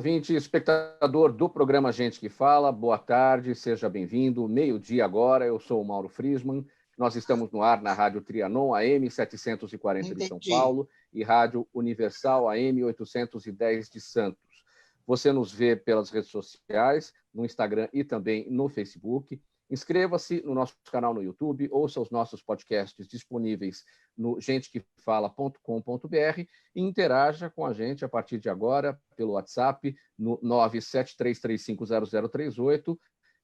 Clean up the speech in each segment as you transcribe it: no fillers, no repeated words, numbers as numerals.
ouvinte e espectador do programa Gente que Fala, boa tarde, seja bem-vindo. Meio-dia agora, eu sou o Mauro Friesman. Nós estamos no ar na Rádio Trianon, AM 740 de São Paulo, e Rádio Universal, AM 810 de Santos. Você nos vê pelas redes sociais, no Instagram e também no Facebook. Inscreva-se no nosso canal no YouTube, ouça os nossos podcasts disponíveis no gentequefala.com.br e interaja com a gente a partir de agora pelo WhatsApp no 973350038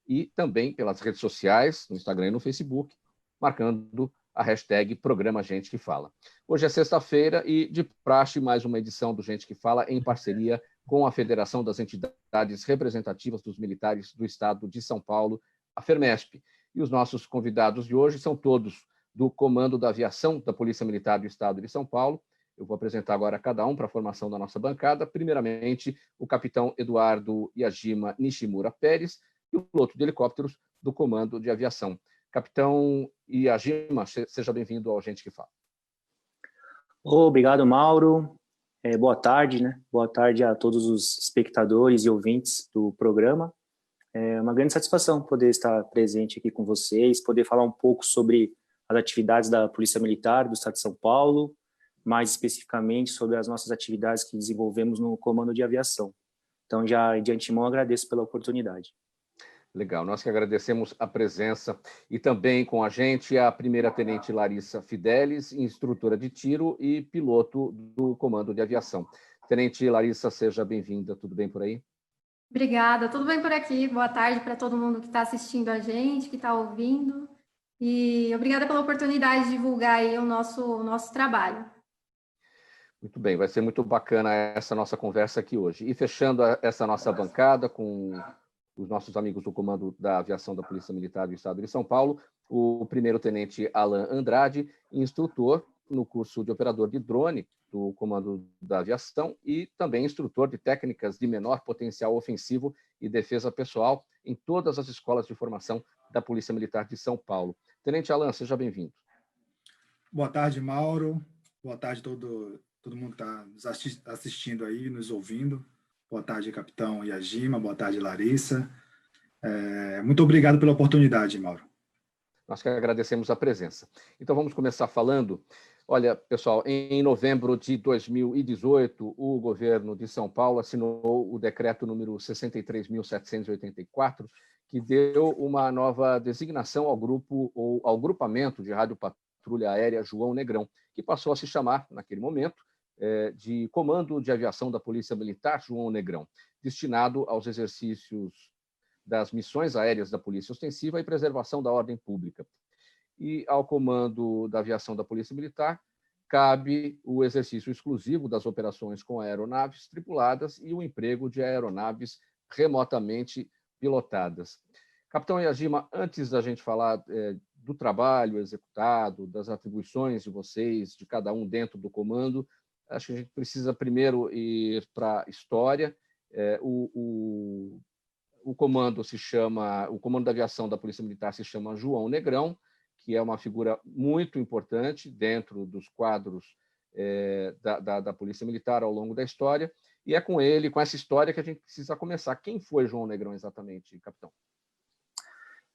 e também pelas redes sociais, no Instagram e no Facebook, marcando a hashtag Programa Gente que Fala. Hoje é sexta-feira e, de praxe, mais uma edição do Gente que Fala em parceria com a Federação das Entidades Representativas dos Militares do Estado de São Paulo, a FERMESP. E os nossos convidados de hoje são todos do Comando da Aviação da Polícia Militar do Estado de São Paulo. Eu vou apresentar agora cada um para a formação da nossa bancada. Primeiramente, o capitão Eduardo Yajima Nishimura Pérez e o piloto de helicópteros do Comando de Aviação. Capitão Yajima, seja bem-vindo ao Gente que Fala. Obrigado, Mauro. Boa tarde, né? Boa tarde a todos os espectadores e ouvintes do programa. É uma grande satisfação poder estar presente aqui com vocês, poder falar um pouco sobre as atividades da Polícia Militar do Estado de São Paulo, mais especificamente sobre as nossas atividades que desenvolvemos no Comando de Aviação. Então, já de antemão, agradeço pela oportunidade. Legal, nós que agradecemos a presença e também com a gente a primeira-tenente Larissa Fidelis, instrutora de tiro e piloto do Comando de Aviação. Tenente Larissa, seja bem-vinda, tudo bem por aí? Obrigada, tudo bem por aqui? Boa tarde para todo mundo que está assistindo a gente, que está ouvindo. E obrigada pela oportunidade de divulgar aí o nosso trabalho. Muito bem, vai ser muito bacana essa nossa conversa aqui hoje. E fechando essa nossa bancada com os nossos amigos do Comando da Aviação da Polícia Militar do Estado de São Paulo, o primeiro-tenente Alan Andrade, instrutor no curso de operador de drone do Comando da Aviação e também instrutor de técnicas de menor potencial ofensivo e defesa pessoal em todas as escolas de formação da Polícia Militar de São Paulo. Tenente Alan, seja bem-vindo. Boa tarde, Mauro. Boa tarde a todo mundo que está nos assistindo aí, nos ouvindo. Boa tarde, capitão Yajima. Boa tarde, Larissa. Muito obrigado pela oportunidade, Mauro. Nós que agradecemos a presença. Então, vamos começar falando. Olha, pessoal, em novembro de 2018, o governo de São Paulo assinou o decreto número 63.784, que deu uma nova designação ao grupo ou ao grupamento de rádio patrulha aérea João Negrão, que passou a se chamar, naquele momento, de Comando de Aviação da Polícia Militar João Negrão, destinado aos exercícios das missões aéreas da Polícia Ostensiva e preservação da ordem pública. E ao Comando da Aviação da Polícia Militar cabe o exercício exclusivo das operações com aeronaves tripuladas e o emprego de aeronaves remotamente pilotadas. Capitão Yajima, antes da gente falar do trabalho executado, das atribuições de vocês, de cada um dentro do comando, acho que a gente precisa primeiro ir para a história. O comando o Comando da Aviação da Polícia Militar se chama João Negrão, que é uma figura muito importante dentro dos quadros da Polícia Militar ao longo da história, e é com ele, com essa história, que a gente precisa começar. Quem foi João Negrão exatamente, capitão?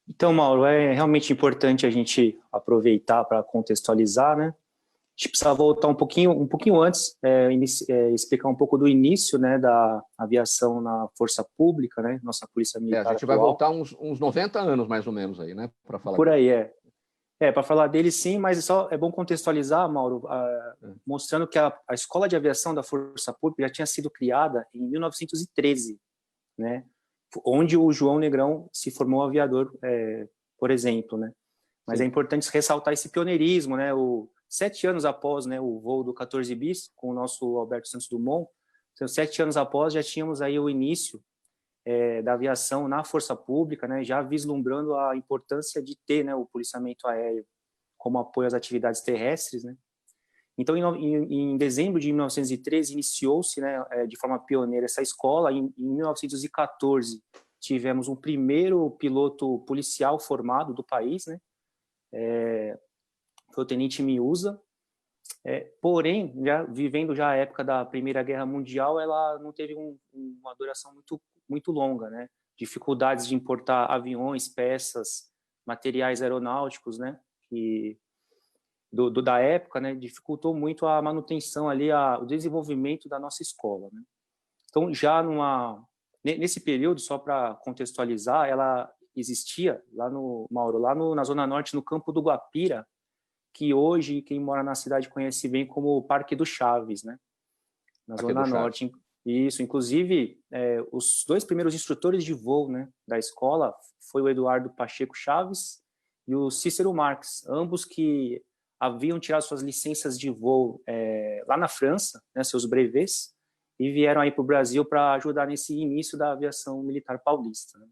Então, Mauro, é realmente importante a gente aproveitar para contextualizar, né? A gente precisa voltar um pouquinho antes, explicar um pouco do início, né, da aviação na força pública, né, nossa Polícia Militar a gente atual. vai voltar uns 90 anos, mais ou menos, aí, né, para falar. Por aí, para falar dele, sim, mas é bom contextualizar, Mauro, mostrando que a Escola de Aviação da Força Pública já tinha sido criada em 1913, né, onde o João Negrão se formou aviador, por exemplo, né. Mas sim, é importante ressaltar esse pioneirismo, né, 7 anos após, né, o voo do 14 bis, com o nosso Alberto Santos Dumont, então, 7 anos após já tínhamos aí o início da aviação na força pública, né, já vislumbrando a importância de ter, né, o policiamento aéreo como apoio às atividades terrestres, né. Então, em dezembro de 1913, iniciou-se, né, de forma pioneira essa escola. Em 1914, tivemos um primeiro piloto policial formado do país, né, foi o Tenente Miúza, Porém, vivendo já a época da Primeira Guerra Mundial, ela não teve uma duração muito longa, né? Dificuldades de importar aviões, peças, materiais aeronáuticos, né? Da época, né? Dificultou muito a manutenção ali, o desenvolvimento da nossa escola, né? Então, nesse período, só para contextualizar, ela existia na Zona Norte, no Campo do Guapira, que hoje quem mora na cidade conhece bem como o Parque do Chaves, né? Na Zona Norte. Isso, inclusive, os 2 primeiros instrutores de voo, né, da escola foi o Eduardo Pacheco Chaves e o Cícero Marques, ambos que haviam tirado suas licenças de voo lá na França, né, seus brevets, e vieram aí para o Brasil para ajudar nesse início da aviação militar paulista, né?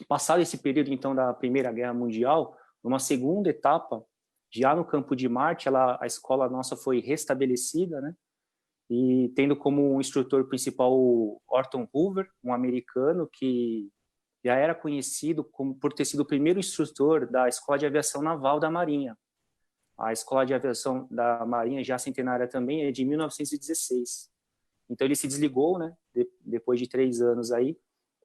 Passado esse período, então, da Primeira Guerra Mundial, numa segunda etapa, já no Campo de Marte, a escola nossa foi restabelecida, né? E tendo como instrutor principal o Orton Hoover, um americano que já era conhecido por ter sido o primeiro instrutor da Escola de Aviação Naval da Marinha. A Escola de Aviação da Marinha, já centenária também, é de 1916. Então ele se desligou, né, depois de 3 anos aí,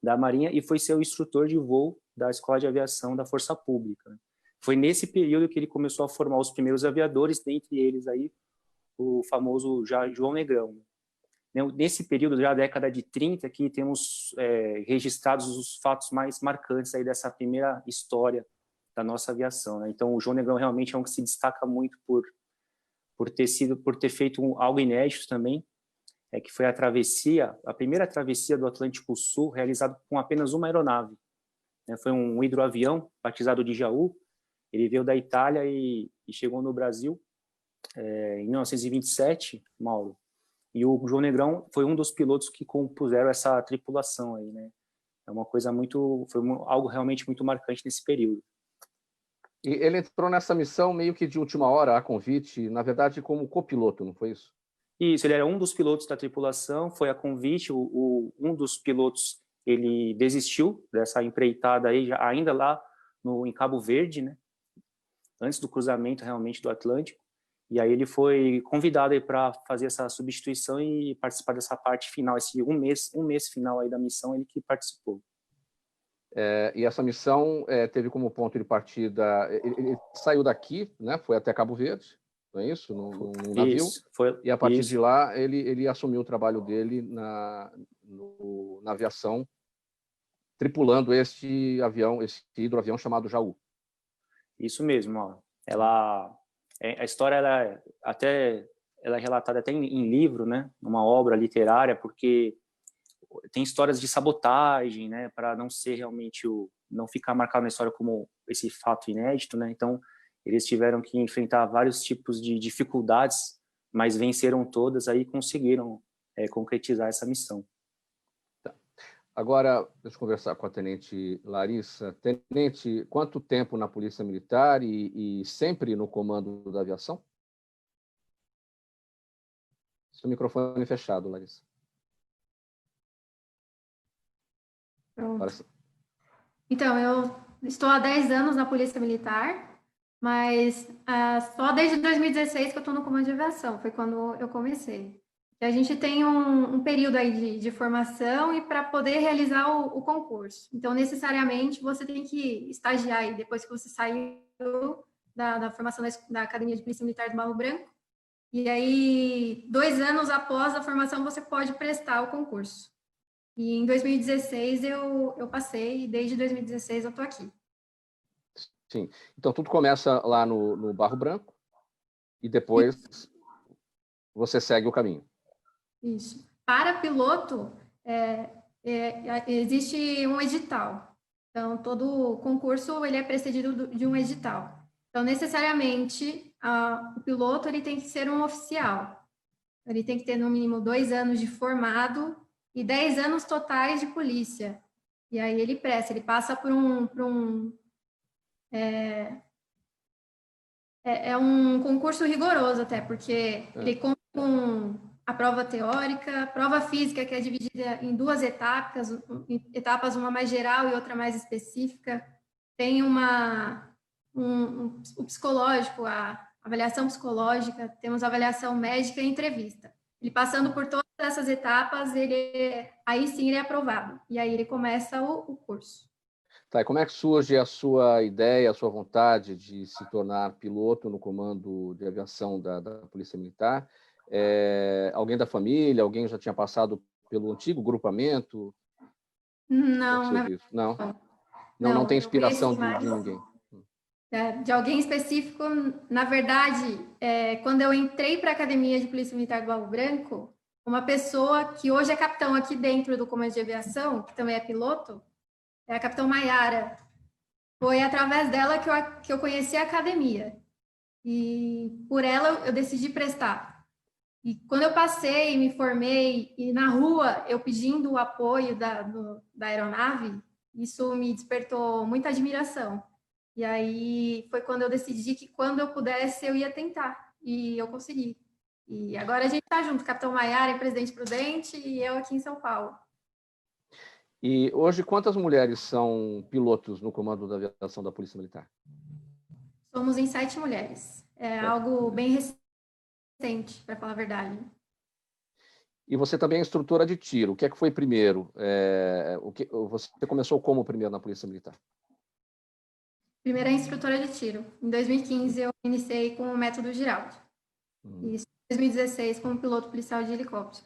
da Marinha, e foi ser o instrutor de voo da Escola de Aviação da Força Pública, né? Foi nesse período que ele começou a formar os primeiros aviadores, dentre eles aí o famoso João Negrão. Nesse período, já década de 30, que temos registrados os fatos mais marcantes aí dessa primeira história da nossa aviação, né? Então, o João Negrão realmente é um que se destaca muito por ter feito algo inédito também, que foi a primeira travessia do Atlântico Sul, realizada com apenas uma aeronave, né? Foi um hidroavião, batizado de Jaú. Ele veio da Itália e chegou no Brasil em 1927, Mauro. E o João Negrão foi um dos pilotos que compuseram essa tripulação aí, né? É uma coisa algo realmente muito marcante nesse período. E ele entrou nessa missão meio que de última hora, a convite, na verdade, como copiloto, não foi isso? Isso, ele era um dos pilotos da tripulação, foi a convite, um dos pilotos, ele desistiu dessa empreitada aí, ainda lá em Cabo Verde, né? Antes do cruzamento realmente do Atlântico, e aí ele foi convidado aí para fazer essa substituição e participar dessa parte final, esse um mês final aí da missão, ele que participou. E essa missão teve como ponto de partida, ele saiu daqui, né? Foi até Cabo Verde, não é isso? Num navio. E a partir de lá ele assumiu o trabalho dele na aviação, tripulando este hidroavião chamado Jaú. Isso mesmo, ó. A história ela é relatada até em livro, né? Numa obra literária, porque tem histórias de sabotagem, né? Para não ser realmente não ficar marcado na história como esse fato inédito, né? Então eles tiveram que enfrentar vários tipos de dificuldades, mas venceram todas aí e conseguiram concretizar essa missão. Agora, deixa eu conversar com a Tenente Larissa. Tenente, quanto tempo na Polícia Militar e sempre no comando da aviação? Seu microfone fechado, Larissa. Pronto. Então, eu estou há 10 anos na Polícia Militar, mas só desde 2016 que eu estou no comando de aviação, foi quando eu comecei. A gente tem um período aí de formação e para poder realizar o concurso. Então, necessariamente, você tem que estagiar aí depois que você saiu da formação da Academia de Polícia Militar do Barro Branco. E aí, 2 anos após a formação, você pode prestar o concurso. E em 2016 eu passei, e desde 2016 eu estou aqui. Sim. Então, tudo começa lá no Barro Branco e depois você segue o caminho. Isso. Para piloto, existe um edital. Então, todo concurso ele é precedido de um edital. Então, necessariamente, o piloto ele tem que ser um oficial. Ele tem que ter, no mínimo, 2 anos de formado e 10 anos totais de polícia. E aí ele passa por um concurso rigoroso até, porque ele conta com a prova teórica, a prova física, que é dividida em 2 etapas, uma mais geral e outra mais específica. Tem o psicológico, a avaliação psicológica, temos avaliação médica e entrevista. Ele passando por todas essas etapas, aí sim ele é aprovado. E aí ele começa o curso. Tá, e como é que surge a sua ideia, a sua vontade de se tornar piloto no comando de aviação da Polícia Militar? Alguém da família, alguém já tinha passado pelo antigo grupamento? Não, não tem inspiração de ninguém. De alguém específico, na verdade, quando eu entrei para a Academia de Polícia Militar do Barro Branco, uma pessoa que hoje é capitão aqui dentro do Comando de Aviação, que também é piloto, é a capitão Maiara. Foi através dela que eu conheci a academia. E por ela eu decidi prestar. E quando eu passei, me formei, e na rua eu pedindo o apoio da aeronave, isso me despertou muita admiração. E aí foi quando eu decidi que quando eu pudesse eu ia tentar. E eu consegui. E agora a gente está junto, Capitão Maiara, Presidente Prudente, e eu aqui em São Paulo. E hoje, quantas mulheres são pilotos no comando da aviação da Polícia Militar? Somos em 7 mulheres. É algo bem recente, para falar a verdade. E você também é instrutora de tiro. O que é que foi primeiro? Você começou como primeiro na Polícia Militar? Primeira instrutora de tiro. Em 2015, eu iniciei com o método Giraldi. E em 2016, como piloto policial de helicóptero.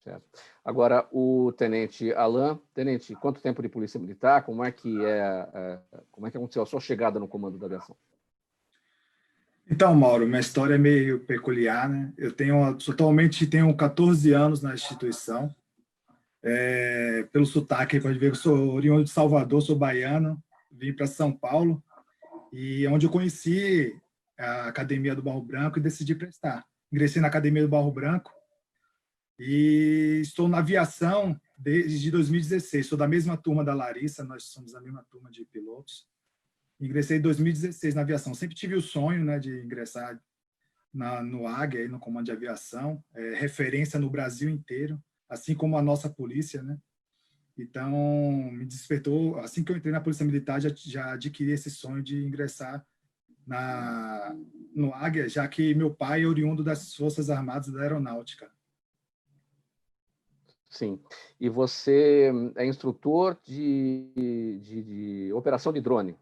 Certo. Agora, o Tenente Alain. Tenente, quanto tempo de Polícia Militar? Como é que aconteceu a sua chegada no comando da aviação? Então, Mauro, minha história é meio peculiar, né? Atualmente tenho 14 anos na instituição. Pelo sotaque, pode ver que eu sou oriundo de Salvador, sou baiano, vim para São Paulo, e onde eu conheci a Academia do Barro Branco e decidi prestar. Ingressei na Academia do Barro Branco e estou na aviação desde 2016. Sou da mesma turma da Larissa, nós somos a mesma turma de pilotos. Ingressei em 2016 na aviação. Sempre tive o sonho, né, de ingressar no Águia, aí, no Comando de Aviação, referência no Brasil inteiro, assim como a nossa polícia, né? Então, me despertou, assim que eu entrei na Polícia Militar, já adquiri esse sonho de ingressar no Águia, já que meu pai é oriundo das Forças Armadas da Aeronáutica. Sim. E você é instrutor de operação de drone?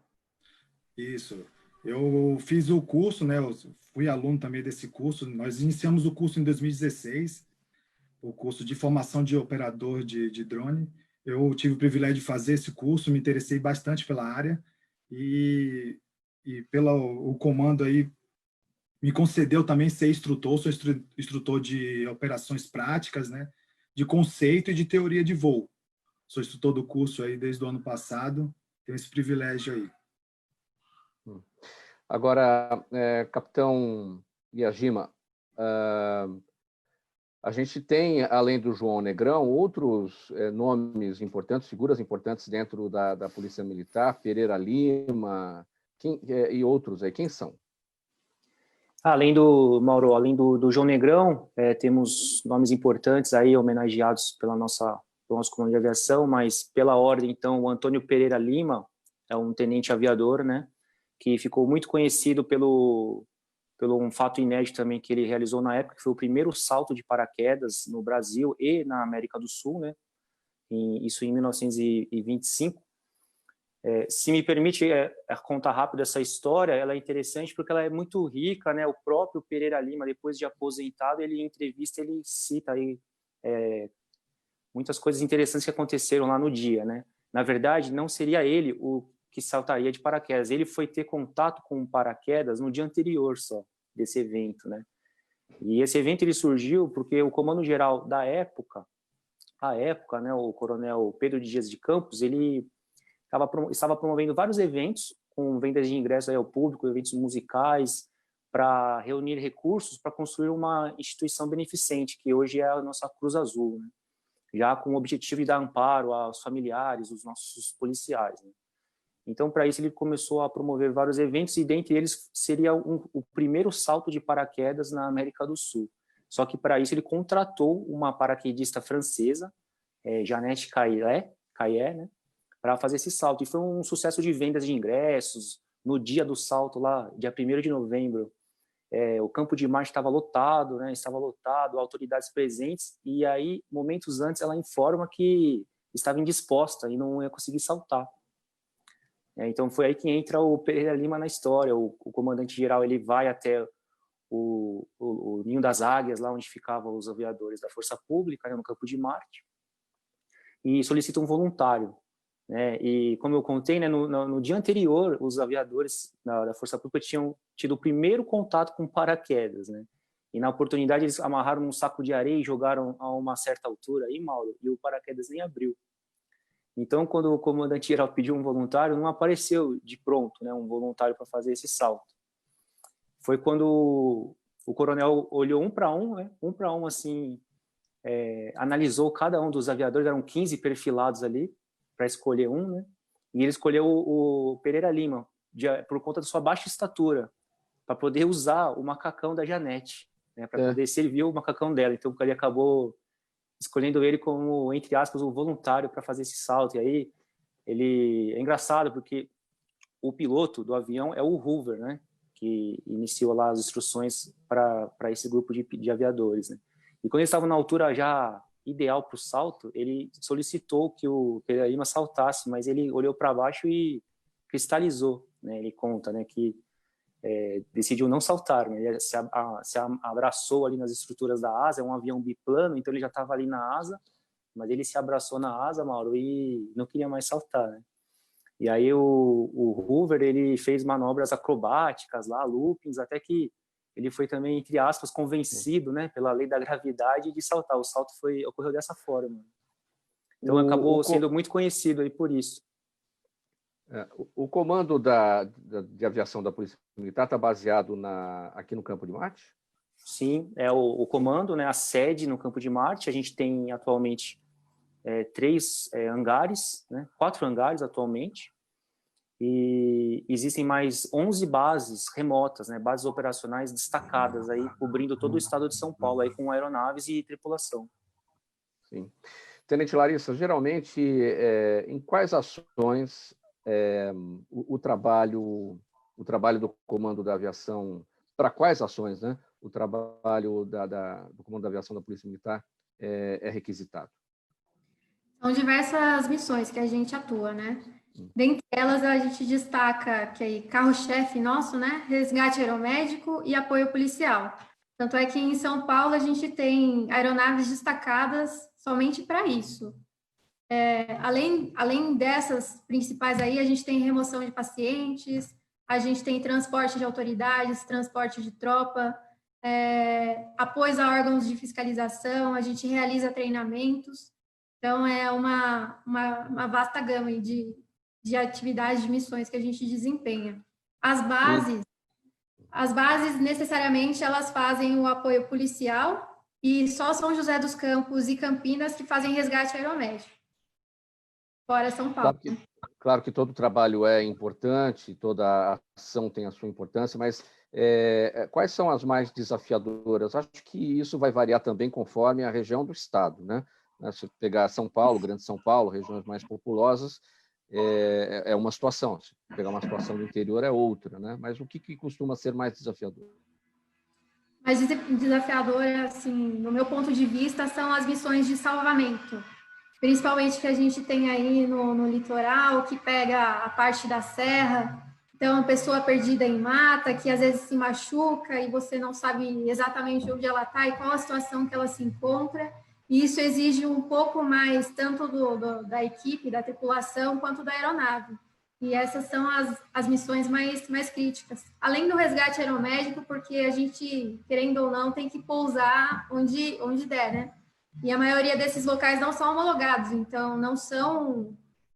Isso. Eu fiz o curso, né? Eu fui aluno também desse curso. Nós iniciamos o curso em 2016, o curso de formação de operador de drone. Eu tive o privilégio de fazer esse curso, me interessei bastante pela área e pelo o comando aí me concedeu também ser instrutor. Sou instrutor de operações práticas, né? De conceito e de teoria de voo. Sou instrutor do curso aí desde o ano passado. Tenho esse privilégio aí. Agora, Capitão Iajima, a gente tem, além do João Negrão, outros nomes importantes, figuras importantes dentro da Polícia Militar, Pereira Lima, e outros aí. Quem são? Além do João Negrão, temos nomes importantes aí homenageados pelo nosso comando de aviação, mas pela ordem, então, o Antônio Pereira Lima é um tenente aviador, né, que ficou muito conhecido pelo um fato inédito também que ele realizou na época, que foi o primeiro salto de paraquedas no Brasil e na América do Sul, né, isso em 1925. Se me permite contar rápido essa história, ela é interessante porque ela é muito rica, né? O próprio Pereira Lima, depois de aposentado, ele em entrevista ele cita aí muitas coisas interessantes que aconteceram lá no dia, né? Na verdade, não seria ele o que saltaria de paraquedas. Ele foi ter contato com o paraquedas no dia anterior só desse evento, né? E esse evento ele surgiu porque o comando-geral da época, né, o coronel Pedro de Dias de Campos, ele estava promovendo vários eventos com vendas de ingressos aí ao público, eventos musicais, para reunir recursos para construir uma instituição beneficente, que hoje é a nossa Cruz Azul, né? Já com o objetivo de dar amparo aos familiares, os nossos policiais, né? Então, para isso, ele começou a promover vários eventos, e dentre eles seria o primeiro salto de paraquedas na América do Sul. Só que, para isso, ele contratou uma paraquedista francesa, Jeannette Caillet, né, para fazer esse salto. E foi um sucesso de vendas de ingressos. No dia do salto, lá, dia 1º de novembro o campo de Marte estava lotado, né? Estava lotado, autoridades presentes, e aí, momentos antes, ela informa que estava indisposta e não ia conseguir saltar. Então, foi aí que entra o Pereira Lima na história. O comandante-geral, ele vai até o Ninho das Águias, lá onde ficavam os aviadores da Força Pública, né, no campo de Marte, e solicita um voluntário. Né? E, como eu contei, né, no dia anterior, os aviadores da Força Pública tinham tido o primeiro contato com paraquedas. Né? E, na oportunidade, eles amarraram um saco de areia e jogaram a uma certa altura, aí, Mauro, e o paraquedas nem abriu. Então, quando o comandante-geral pediu um voluntário, não apareceu de pronto, né, um voluntário para fazer esse salto. Foi quando o coronel olhou um para um, né, assim, analisou cada um dos aviadores, eram 15 perfilados ali, para escolher um, né, e ele escolheu o Pereira Lima, por conta da sua baixa estatura, para poder usar o macacão da Janete, né, para poder servir o macacão dela. Então, ele acabou escolhendo ele como, entre aspas, um voluntário para fazer esse salto. E aí, ele é engraçado, porque o piloto do avião é o Hoover, né? Que iniciou lá as instruções para esse grupo de aviadores. Né? E quando eles estavam na altura já ideal para o salto, ele solicitou que o Pereira Lima saltasse, mas ele olhou para baixo e cristalizou. Né? Ele conta, né, que decidiu não saltar, né? Ele se abraçou ali nas estruturas da asa, é um avião biplano, então ele já estava ali na asa, mas ele se abraçou na asa, Mauro, e não queria mais saltar, né? E aí o Hoover, ele fez manobras acrobáticas lá, loopings, até que ele foi também, entre aspas, convencido, né, pela lei da gravidade de saltar. O salto ocorreu dessa forma. Então acabou sendo muito conhecido aí por isso. O comando de aviação da Polícia Militar está baseado aqui no Campo de Marte? Sim, é o comando, né, a sede no Campo de Marte. A gente tem atualmente 3 hangares, né, 4 hangares atualmente, e existem mais 11 bases remotas, né, bases operacionais destacadas, aí, cobrindo todo o estado de São Paulo, aí, com aeronaves e tripulação. Sim. Tenente Larissa, geralmente, em quais ações o trabalho do Comando da Aviação, para quais ações, né, o trabalho do Comando da Aviação da Polícia Militar é requisitado? São diversas missões que a gente atua, né? Dentre elas, a gente destaca que aí, carro-chefe nosso, né? Resgate aeromédico e apoio policial. Tanto é que em São Paulo a gente tem aeronaves destacadas somente para isso. Além dessas principais aí, a gente tem remoção de pacientes, a gente tem transporte de autoridades, transporte de tropa, apoio a órgãos de fiscalização, a gente realiza treinamentos. Então, é uma vasta gama de atividades, de missões que a gente desempenha. As bases, necessariamente, elas fazem o apoio policial e só São José dos Campos e Campinas que fazem resgate aeromédico. Fora São Paulo. Claro que todo trabalho é importante, toda ação tem a sua importância, mas quais são as mais desafiadoras? Acho que isso vai variar também conforme a região do estado, né? Se pegar São Paulo, Grande São Paulo, regiões mais populosas, é uma situação. Se pegar uma situação do interior, é outra, né? Mas o que costuma ser mais desafiador? Mais desafiadora, assim, no meu ponto de vista, são as missões de salvamento. Principalmente que a gente tem aí no litoral, que pega a parte da serra. Então, a pessoa perdida em mata, que às vezes se machuca e você não sabe exatamente onde ela está e qual a situação que ela se encontra. E isso exige um pouco mais, tanto da equipe, da tripulação, quanto da aeronave. E essas são as missões mais críticas. Além do resgate aeromédico, porque a gente, querendo ou não, tem que pousar onde der, né? E a maioria desses locais não são homologados, então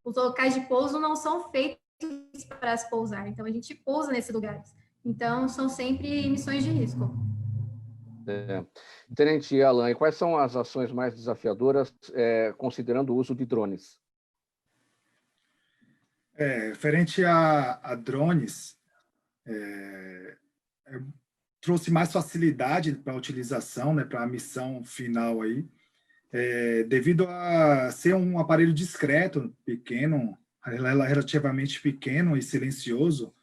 os locais de pouso não são feitos para se pousar. Então, a gente pousa nesses lugares. Então, são sempre missões de risco. Tenente Alan, e quais são as ações mais desafiadoras, considerando o uso de drones? Referente a drones, trouxe mais facilidade para a utilização, né, para a missão final aí, devido a ser um aparelho discreto, pequeno, relativamente pequeno e silencioso.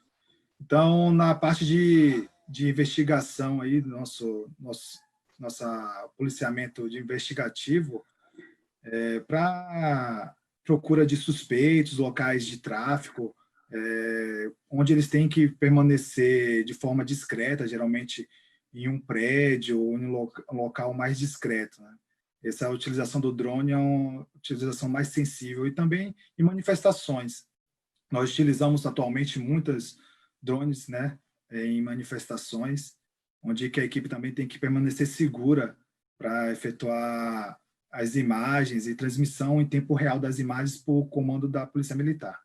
Então, na parte de de investigação aí, nossa policiamento de investigativo, para procura de suspeitos, locais de tráfico, onde eles têm que permanecer de forma discreta, geralmente em um prédio ou em um local mais discreto, né? Essa utilização do drone é uma utilização mais sensível, e também em manifestações. Nós utilizamos atualmente muitas drones, né, em manifestações, onde que a equipe também tem que permanecer segura para efetuar as imagens e transmissão em tempo real das imagens por comando da Polícia Militar.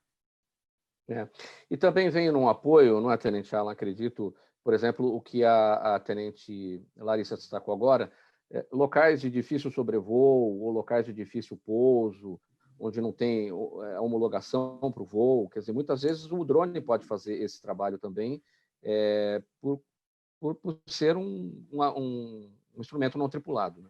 E também vem num apoio, não é, Tenente Alan, acredito, por exemplo, o que a Tenente Larissa destacou agora, locais de difícil sobrevoo ou locais de difícil pouso, onde não tem homologação para o voo. Quer dizer, muitas vezes o drone pode fazer esse trabalho também, por ser um instrumento não tripulado, né?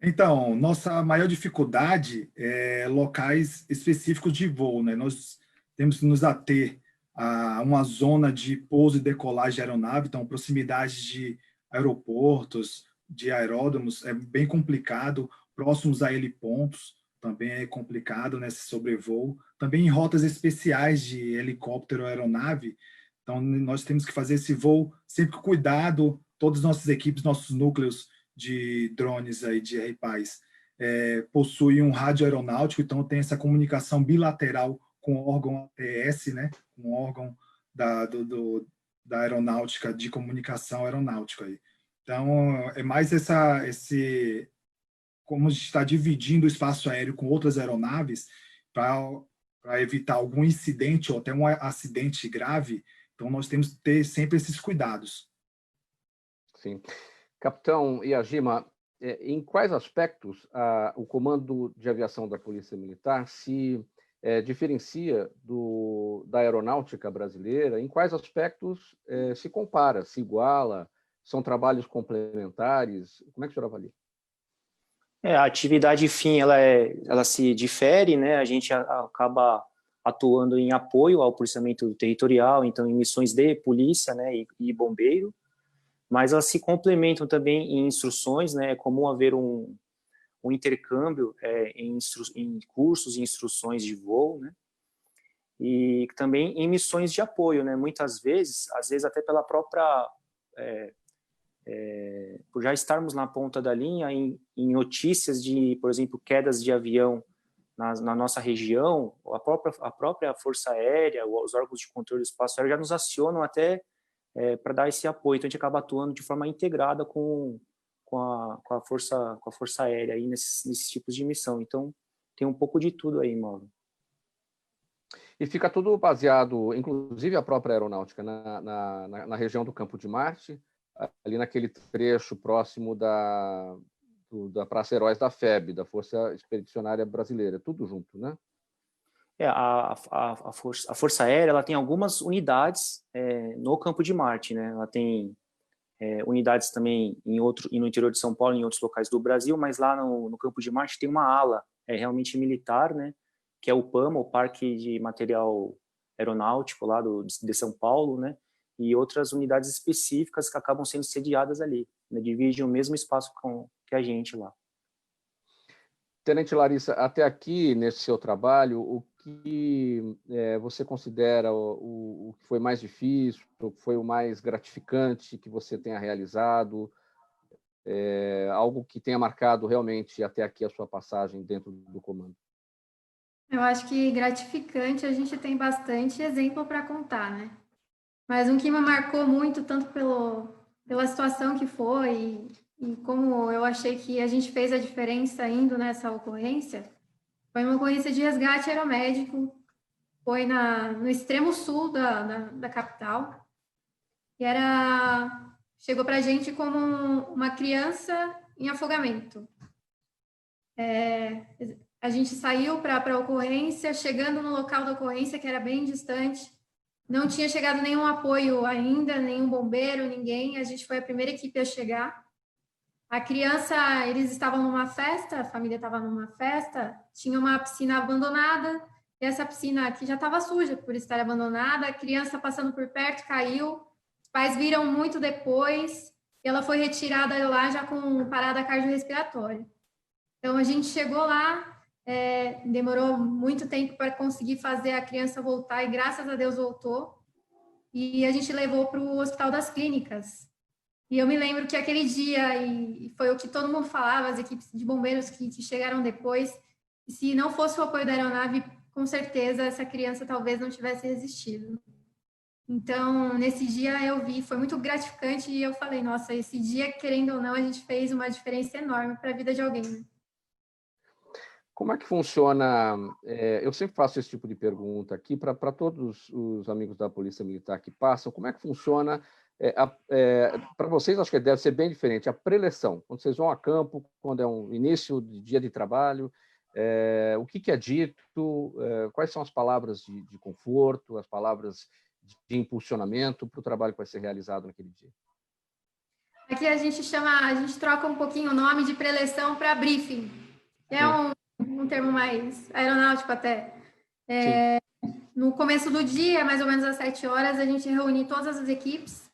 Então, nossa maior dificuldade é locais específicos de voo, né? Nós temos que nos ater a uma zona de pouso e decolagem de aeronave, então proximidade de aeroportos, de aeródromos, é bem complicado, próximos a helipontos, também é complicado nesse sobrevoo, também em rotas especiais de helicóptero ou aeronave, então nós temos que fazer esse voo sempre com cuidado, todas as nossas equipes, nossos núcleos de drones aí, de RPAs, possuem um rádio aeronáutico, então tem essa comunicação bilateral com o órgão ATS, né, com o órgão da aeronáutica, de comunicação aeronáutica aí. Então, é mais como a gente está dividindo o espaço aéreo com outras aeronaves para evitar algum incidente ou até um acidente grave, então nós temos que ter sempre esses cuidados. Sim. Capitão Iajima, em quais aspectos o Comando de Aviação da Polícia Militar se diferencia da aeronáutica brasileira? Em quais aspectos se compara, se iguala? São trabalhos complementares? Como é que o senhor avalia? A atividade fim, ela se difere, né? A gente acaba atuando em apoio ao policiamento territorial, então em missões de polícia, né, e bombeiro, mas elas se complementam também em instruções, né? É comum haver um intercâmbio em cursos e instruções de voo, né? E também em missões de apoio, né? Muitas vezes, às vezes até pela própria por já estarmos na ponta da linha em notícias de, por exemplo, quedas de avião na nossa região, a própria Força Aérea, os órgãos de controle do espaço aéreo já nos acionam até para dar esse apoio. Então a gente acaba atuando de forma integrada com a Força Aérea aí nesses tipos de missão. Então tem um pouco de tudo aí, Mauro. E fica tudo baseado, inclusive a própria aeronáutica, na região do Campo de Marte, ali naquele trecho próximo da Praça Heróis da FEB, da Força Expedicionária Brasileira, tudo junto, né? A Força Aérea, ela tem algumas unidades no Campo de Marte, né? Ela tem unidades também no interior de São Paulo, em outros locais do Brasil, mas lá no Campo de Marte tem uma ala realmente militar, né? Que é o PAMA, o Parque de Material Aeronáutico lá de São Paulo, né? E outras unidades específicas que acabam sendo sediadas ali, né? Dividem o mesmo espaço que a gente lá. Tenente Larissa, até aqui, nesse seu trabalho, o que você considera o que foi mais difícil, o que foi o mais gratificante que você tenha realizado, algo que tenha marcado realmente até aqui a sua passagem dentro do comando? Eu acho que gratificante a gente tem bastante exemplo para contar, né? Mas um que me marcou muito, tanto pela situação que foi e como eu achei que a gente fez a diferença indo nessa ocorrência, foi uma ocorrência de resgate aeromédico, foi no extremo sul da capital, e chegou para a gente como uma criança em afogamento. A gente saiu para a ocorrência, chegando no local da ocorrência, que era bem distante, não tinha chegado nenhum apoio ainda, nenhum bombeiro, ninguém. A gente foi a primeira equipe a chegar. A criança, eles estavam numa festa, a família estava numa festa, tinha uma piscina abandonada, e essa piscina aqui já estava suja por estar abandonada, a criança passando por perto caiu, pais viram muito depois, e ela foi retirada lá já com parada cardiorrespiratória. Então, a gente chegou lá, demorou muito tempo para conseguir fazer a criança voltar, e graças a Deus voltou. E a gente levou para o Hospital das Clínicas. E eu me lembro que aquele dia, e foi o que todo mundo falava, as equipes de bombeiros que chegaram depois, e se não fosse o apoio da aeronave, com certeza essa criança talvez não tivesse resistido. Então, nesse dia eu vi, foi muito gratificante, e eu falei, nossa, esse dia, querendo ou não, a gente fez uma diferença enorme para a vida de alguém, né? Como é que funciona? Eu sempre faço esse tipo de pergunta aqui para todos os amigos da Polícia Militar que passam. Como é que funciona? Para vocês, acho que deve ser bem diferente. A preleção, quando vocês vão a campo, quando é um início de dia de trabalho, o que é dito? Quais são as palavras de conforto, as palavras de impulsionamento para o trabalho que vai ser realizado naquele dia? Aqui a gente troca um pouquinho o nome de preleção para briefing, que é um termo mais aeronáutico até. No começo do dia, mais ou menos às 7 horas, a gente reúne todas as equipes,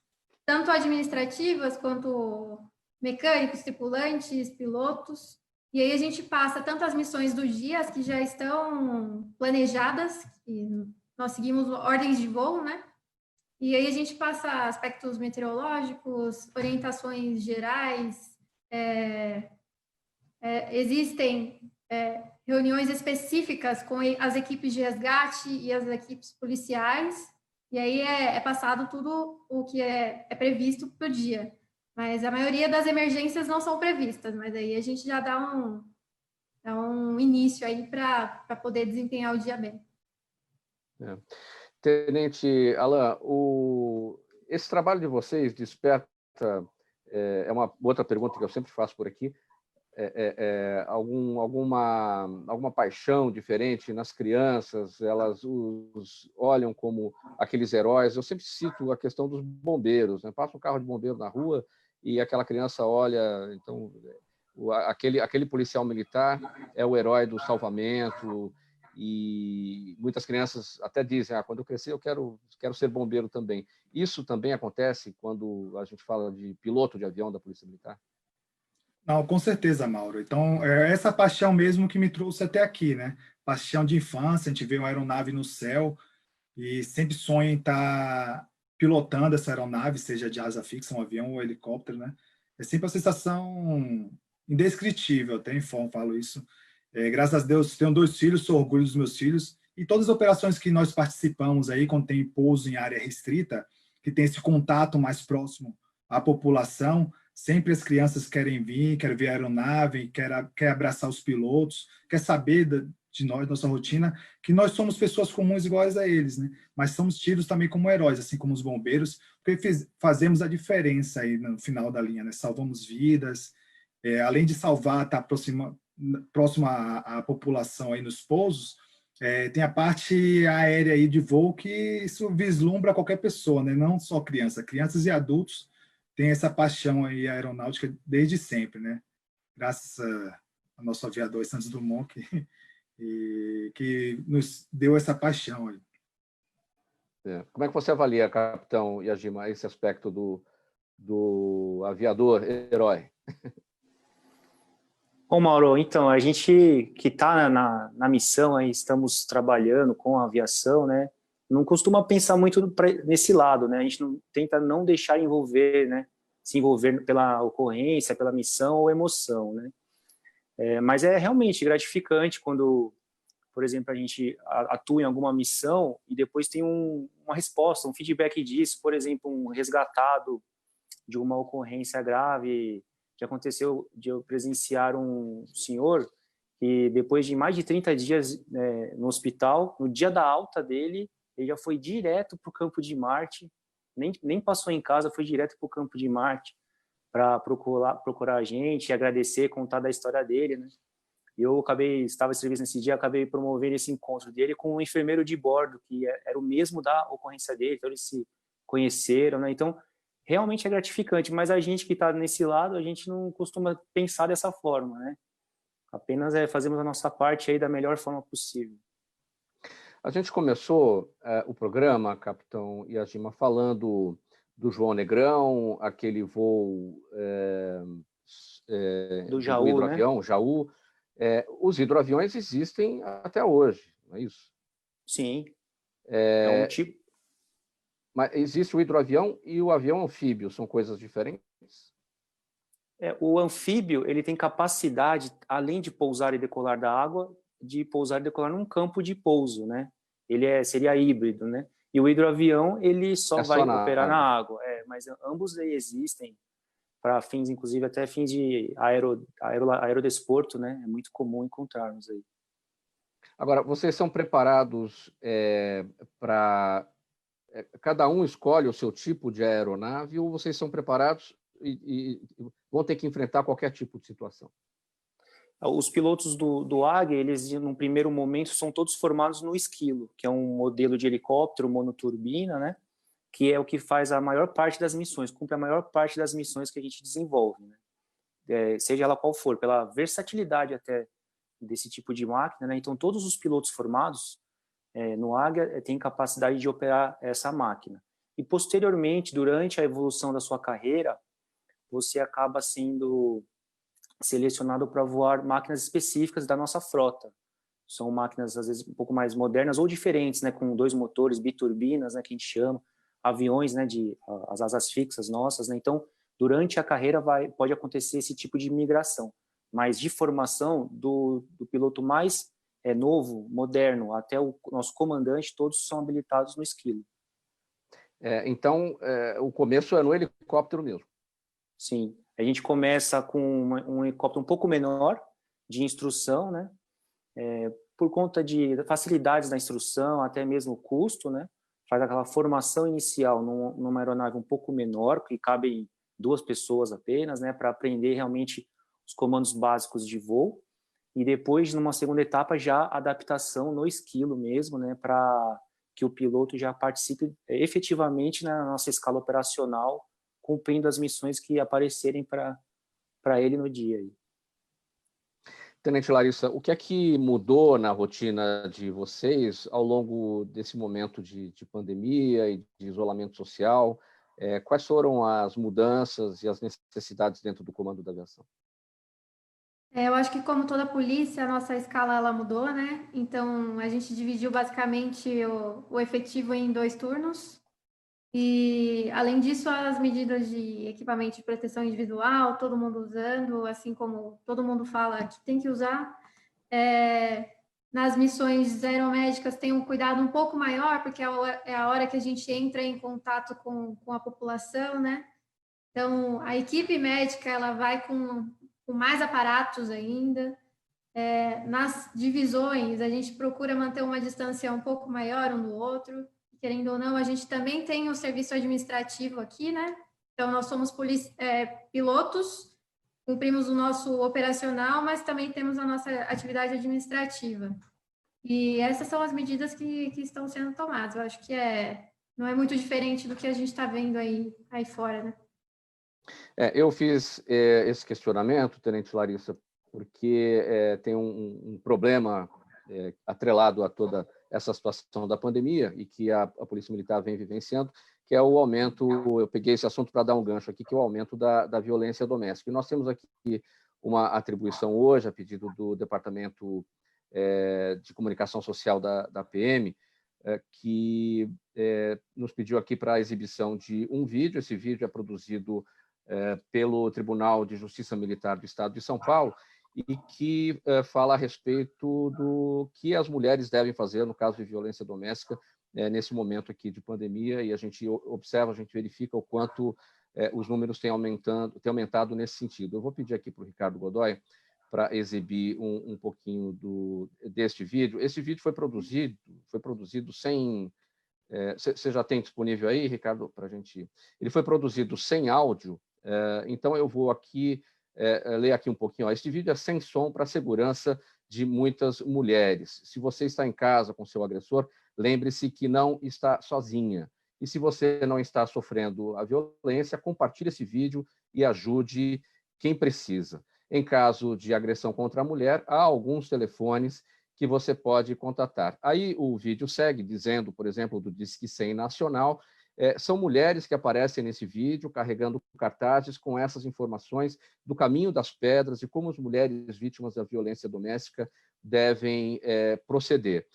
tanto administrativas quanto mecânicos, tripulantes, pilotos, e aí a gente passa tanto as missões do dia, as que já estão planejadas, que nós seguimos ordens de voo, né? E aí a gente passa aspectos meteorológicos, orientações gerais, existem reuniões específicas com as equipes de resgate e as equipes policiais, e aí é passado tudo o que é previsto para o dia. Mas a maioria das emergências não são previstas, mas aí a gente já dá um início aí para poder desempenhar o dia bem. Tenente Alain, esse trabalho de vocês desperta, é uma outra pergunta que eu sempre faço por aqui, alguma paixão diferente nas crianças? Elas os olham como aqueles heróis? Eu sempre cito a questão dos bombeiros, né? Passa um carro de bombeiro na rua e aquela criança olha, então aquele policial militar é o herói do salvamento, e muitas crianças até dizem, quando eu crescer eu quero ser bombeiro também. Isso também acontece quando a gente fala de piloto de avião da Polícia Militar? Não, com certeza, Mauro. Então, é essa paixão mesmo que me trouxe até aqui, né? Paixão de infância, a gente vê uma aeronave no céu e sempre sonha em estar pilotando essa aeronave, seja de asa fixa, um avião ou um helicóptero, né? É sempre uma sensação indescritível, até em forma falo isso. Graças a Deus, tenho 2 filhos, sou orgulho dos meus filhos, e todas as operações que nós participamos aí, quando tem pouso em área restrita, que tem esse contato mais próximo à população, sempre as crianças querem vir, querem ver a aeronave, quer abraçar os pilotos, quer saber de nós, nossa rotina, que nós somos pessoas comuns iguais a eles, né? Mas somos tidos também como heróis, assim como os bombeiros, porque fazemos a diferença aí no final da linha, né? Salvamos vidas, além de salvar, estar próximo à população aí nos pousos, tem a parte aérea aí de voo que isso vislumbra qualquer pessoa, né? Não só crianças e adultos têm essa paixão aí aeronáutica desde sempre, né? Graças ao nosso aviador Santos Dumont que nos deu essa paixão aí. Como é que você avalia, capitão Yajima, esse aspecto do aviador herói? Bom, Mauro, então, a gente que está na missão, aí, estamos trabalhando com a aviação, né? Não costuma pensar muito nesse lado, né? A gente tenta não deixar envolver, né? Se envolver pela ocorrência, pela missão ou emoção, né? Mas é realmente gratificante quando, por exemplo, a gente atua em alguma missão e depois tem uma resposta, um feedback disso, por exemplo, um resgatado de uma ocorrência grave que aconteceu de eu presenciar um senhor que depois de mais de 30 dias no hospital, no dia da alta dele, ele já foi direto para o campo de Marte, nem passou em casa, foi direto para o campo de Marte para procurar a gente, agradecer, contar da história dele, né? E eu estava de serviço nesse dia, acabei promovendo esse encontro dele com um enfermeiro de bordo, que era o mesmo da ocorrência dele, então eles se conheceram, né? Então, realmente é gratificante, mas a gente que está nesse lado, a gente não costuma pensar dessa forma, né? Apenas fazemos a nossa parte aí da melhor forma possível. A gente começou o programa, capitão Yajima, falando do João Negrão, aquele voo Do do Jaú, hidroavião, né? Jaú. Os hidroaviões existem até hoje, não é isso? Sim, é um tipo. Mas existe o hidroavião e o avião anfíbio, são coisas diferentes? O anfíbio, ele tem capacidade, além de pousar e decolar da água, de pousar e decolar num campo de pouso, né? Seria híbrido, né? E o hidroavião, ele só É vai só na operar na água. água. Mas ambos aí existem para fins, inclusive até fins de aerodesporto, né? É muito comum encontrarmos aí. Agora, vocês são preparados para... cada um escolhe o seu tipo de aeronave ou vocês são preparados e vão ter que enfrentar qualquer tipo de situação? Os pilotos do Águia, eles, num primeiro momento, são todos formados no Esquilo, que é um modelo de helicóptero monoturbina, né? Que é o que faz a maior parte das missões, cumpre a maior parte das missões que a gente desenvolve, né? Seja ela qual for, pela versatilidade até desse tipo de máquina, né? Então, todos os pilotos formados no Águia têm capacidade de operar essa máquina. E, posteriormente, durante a evolução da sua carreira, você acaba sendo selecionado para voar máquinas específicas da nossa frota. São máquinas, às vezes, um pouco mais modernas ou diferentes, né, com 2 motores, biturbinas, né, que a gente chama, aviões, né, as asas fixas nossas, né? Então, durante a carreira pode acontecer esse tipo de migração. Mas de formação, do piloto mais novo, moderno, até o nosso comandante, todos são habilitados no Esquilo. Então, o começo é no helicóptero mesmo. Sim. A gente começa com um helicóptero um pouco menor, de instrução, né? Por conta de facilidades na instrução, até mesmo o custo, né? Faz aquela formação inicial numa aeronave um pouco menor, que cabem 2 pessoas apenas, né? Para aprender realmente os comandos básicos de voo. E depois, numa segunda etapa, já adaptação no Esquilo mesmo, né? Para que o piloto já participe efetivamente na nossa escala operacional, cumprindo as missões que aparecerem para ele no dia. Tenente Larissa, o que é que mudou na rotina de vocês ao longo desse momento de pandemia e de isolamento social? Quais foram as mudanças e as necessidades dentro do comando da aviação? Eu acho que, como toda polícia, a nossa escala ela mudou, né? Então, a gente dividiu basicamente o efetivo em 2 turnos. E, além disso, as medidas de equipamento de proteção individual, todo mundo usando, assim como todo mundo fala que tem que usar. Nas missões aeromédicas tem um cuidado um pouco maior, porque é a hora que a gente entra em contato com a população, né? Então, a equipe médica ela vai com mais aparatos ainda. Nas divisões, a gente procura manter uma distância um pouco maior um do outro. Querendo ou não, a gente também tem o serviço administrativo aqui, né? Então, nós somos pilotos, cumprimos o nosso operacional, mas também temos a nossa atividade administrativa. E essas são as medidas que estão sendo tomadas. Eu acho que não é muito diferente do que a gente está vendo aí fora, né? Eu fiz esse questionamento, Tenente Larissa, porque tem um problema atrelado a toda essa situação da pandemia e que a Polícia Militar vem vivenciando, que é o aumento, eu peguei esse assunto para dar um gancho aqui, que é o aumento da violência doméstica. E nós temos aqui uma atribuição hoje, a pedido do Departamento de Comunicação Social da PM, que nos pediu aqui para a exibição de um vídeo. Esse vídeo é produzido pelo Tribunal de Justiça Militar do Estado de São Paulo e que fala a respeito do que as mulheres devem fazer no caso de violência doméstica nesse momento aqui de pandemia, e a gente observa, a gente verifica o quanto os números têm aumentado nesse sentido. Eu vou pedir aqui para o Ricardo Godoy para exibir um pouquinho deste vídeo. Esse vídeo foi produzido sem... Você já tem disponível aí, Ricardo, para a gente... Ele foi produzido sem áudio, então eu vou aqui ler aqui um pouquinho. Este vídeo é sem som para a segurança de muitas mulheres. Se você está em casa com seu agressor, lembre-se que não está sozinha. E se você não está sofrendo a violência, compartilhe esse vídeo e ajude quem precisa. Em caso de agressão contra a mulher, há alguns telefones que você pode contatar. Aí o vídeo segue dizendo, por exemplo, do Disque 100 Nacional, São mulheres que aparecem nesse vídeo carregando cartazes com essas informações do caminho das pedras e como as mulheres vítimas da violência doméstica devem proceder.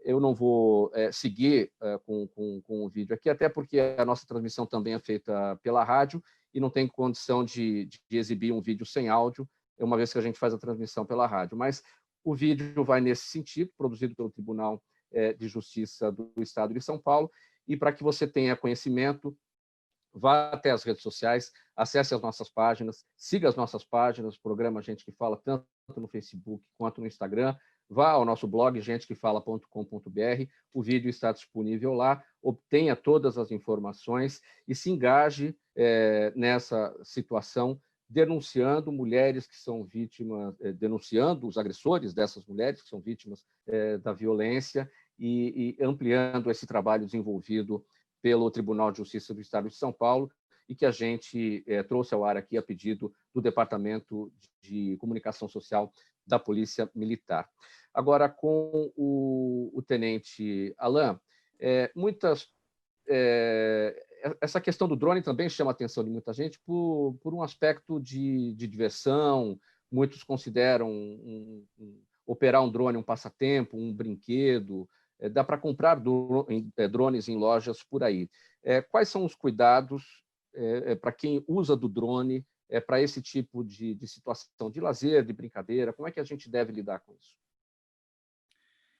Eu não vou seguir com o vídeo aqui, até porque a nossa transmissão também é feita pela rádio e não tem condição de exibir um vídeo sem áudio, uma vez que a gente faz a transmissão pela rádio. Mas o vídeo vai nesse sentido, produzido pelo Tribunal de Justiça do Estado de São Paulo, e para que você tenha conhecimento, vá até as redes sociais, acesse as nossas páginas, siga as nossas páginas, o programa Gente que Fala, tanto no Facebook quanto no Instagram, vá ao nosso blog, gentequefala.com.br, o vídeo está disponível lá, obtenha todas as informações e se engaje nessa situação, denunciando mulheres que são vítimas, denunciando os agressores dessas mulheres que são vítimas da violência e ampliando esse trabalho desenvolvido pelo Tribunal de Justiça do Estado de São Paulo e que a gente trouxe ao ar aqui a pedido do Departamento de Comunicação Social da Polícia Militar. Agora, com o Tenente Alain, essa questão do drone também chama a atenção de muita gente por um aspecto de diversão. Muitos consideram operar um drone um passatempo, um brinquedo. Dá para comprar drones em lojas por aí. Quais são os cuidados para quem usa do drone para esse tipo de situação de lazer, de brincadeira? Como é que a gente deve lidar com isso?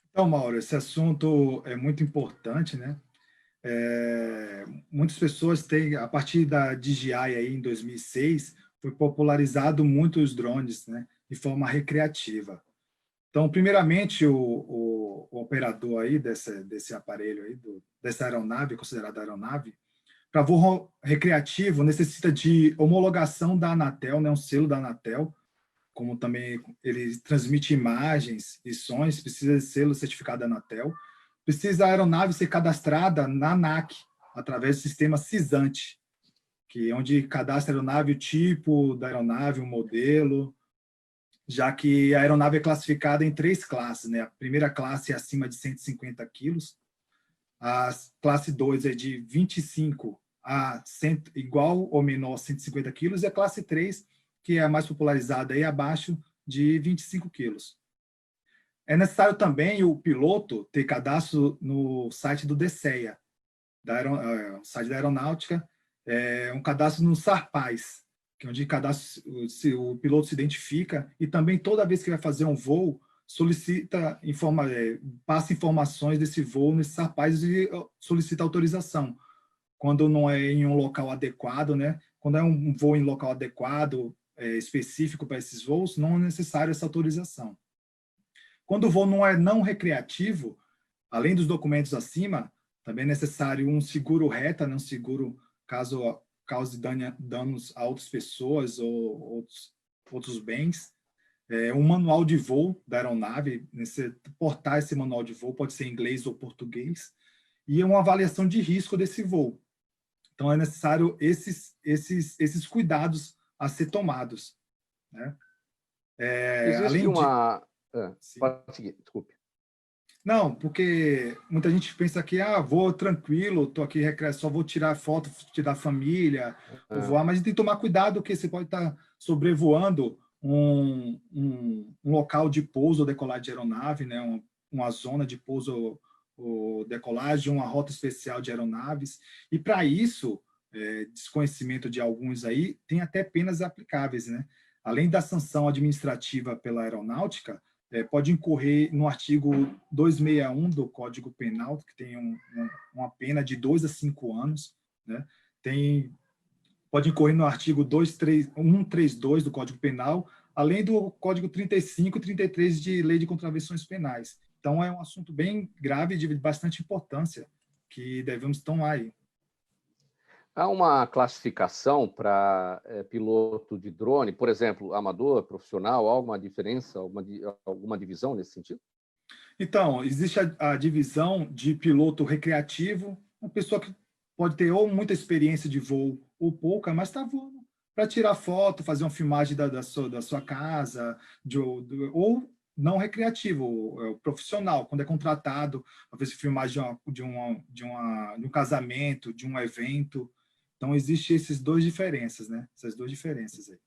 Então, Mauro, esse assunto é muito importante, né? Muitas pessoas têm, a partir da DJI aí em 2006, foi popularizado muito os drones, né? De forma recreativa. Então, primeiramente, o operador aí desse aparelho aí, dessa aeronave, considerada aeronave, para voo recreativo, necessita de homologação da Anatel, né, um selo da Anatel, como também ele transmite imagens e sons, precisa de selo certificado da Anatel. Precisa a aeronave ser cadastrada na ANAC, através do sistema CISANT, que é onde cadastra a aeronave, o tipo da aeronave, o modelo, já que a aeronave é classificada em 3 classes, né? A primeira classe é acima de 150 quilos, a classe 2 é de 25 a 100, igual ou menor a 150 quilos, e a classe 3, que é a mais popularizada, aí, abaixo de 25 quilos. É necessário também o piloto ter cadastro no site do DCEA, site da Aeronáutica, um cadastro no SARPAS, que é onde o piloto se identifica, e também toda vez que vai fazer um voo, passa informações desse voo nesse SARPAS e solicita autorização. Quando não é em um local adequado, né? Quando é um voo em local adequado, específico para esses voos, não é necessário essa autorização. Quando o voo não é não recreativo, além dos documentos acima, também é necessário um seguro reta, né? Um seguro caso cause danos a outras pessoas ou outros bens, um manual de voo da aeronave, portar esse manual de voo, pode ser em inglês ou português, e uma avaliação de risco desse voo. Então, é necessário esses cuidados a ser tomados, né? Existe uma... Pode seguir, desculpe. Não, porque muita gente pensa que vou tranquilo, estou aqui, só vou tirar foto da família, vou voar, mas a gente tem que tomar cuidado, porque você pode estar sobrevoando um local de pouso ou decolagem de aeronave, né? Uma zona de pouso ou decolagem, uma rota especial de aeronaves, e para isso, desconhecimento de alguns aí, tem até penas aplicáveis, né? Além da sanção administrativa pela aeronáutica, pode incorrer no artigo 261 do Código Penal, que tem uma pena de 2 a 5 anos, né? Pode incorrer no artigo 132 do Código Penal, além do Código 35 e 33 de Lei de Contravenções Penais. Então, é um assunto bem grave e de bastante importância que devemos tomar aí. Há uma classificação para piloto de drone, por exemplo, amador, profissional, há alguma diferença, alguma divisão nesse sentido? Então, existe a divisão de piloto recreativo, uma pessoa que pode ter ou muita experiência de voo ou pouca, mas está voando para tirar foto, fazer uma filmagem da sua casa, ou não recreativo, o profissional, quando é contratado para fazer filmagem de um casamento, de um evento. Então, existem essas duas diferenças, né? Essas duas diferenças aí.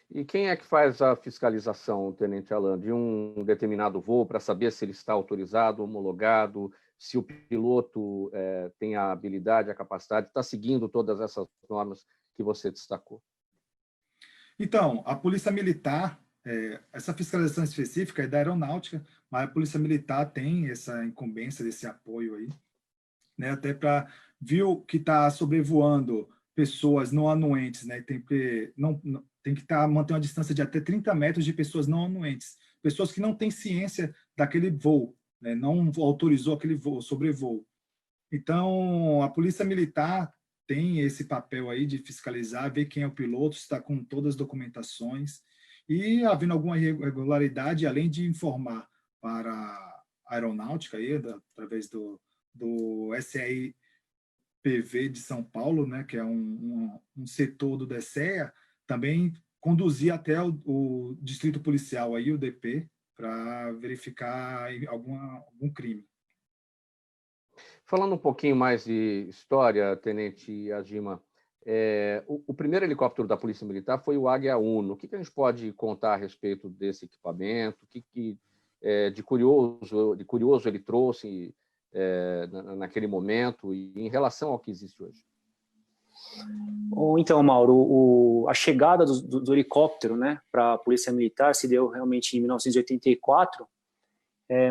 E quem é que faz a fiscalização, Tenente Alan, de um determinado voo para saber se ele está autorizado, homologado, se o piloto tem a habilidade, a capacidade, está seguindo todas essas normas que você destacou? Então, a Polícia Militar, essa fiscalização específica é da Aeronáutica, mas a Polícia Militar tem essa incumbência desse apoio aí, né? Até para viu que está sobrevoando pessoas não anuentes, né? Tem que manter uma distância de até 30 metros de pessoas não anuentes, pessoas que não têm ciência daquele voo, né? Não autorizou aquele voo, sobrevoo. Então, a Polícia Militar tem esse papel aí de fiscalizar, ver quem é o piloto, se está com todas as documentações, e havendo alguma irregularidade, além de informar para a Aeronáutica, aí, através do SRPV de São Paulo, né, que é um setor do DSEA, também conduzir até o Distrito Policial, aí, o DP, para verificar algum crime. Falando um pouquinho mais de história, Tenente Ajima, o primeiro helicóptero da Polícia Militar foi o Águia Uno. O que a gente pode contar a respeito desse equipamento? O que de curioso ele trouxe naquele momento e em relação ao que existe hoje? Então, Mauro, a chegada do helicóptero, né, para a Polícia Militar se deu realmente em 1984.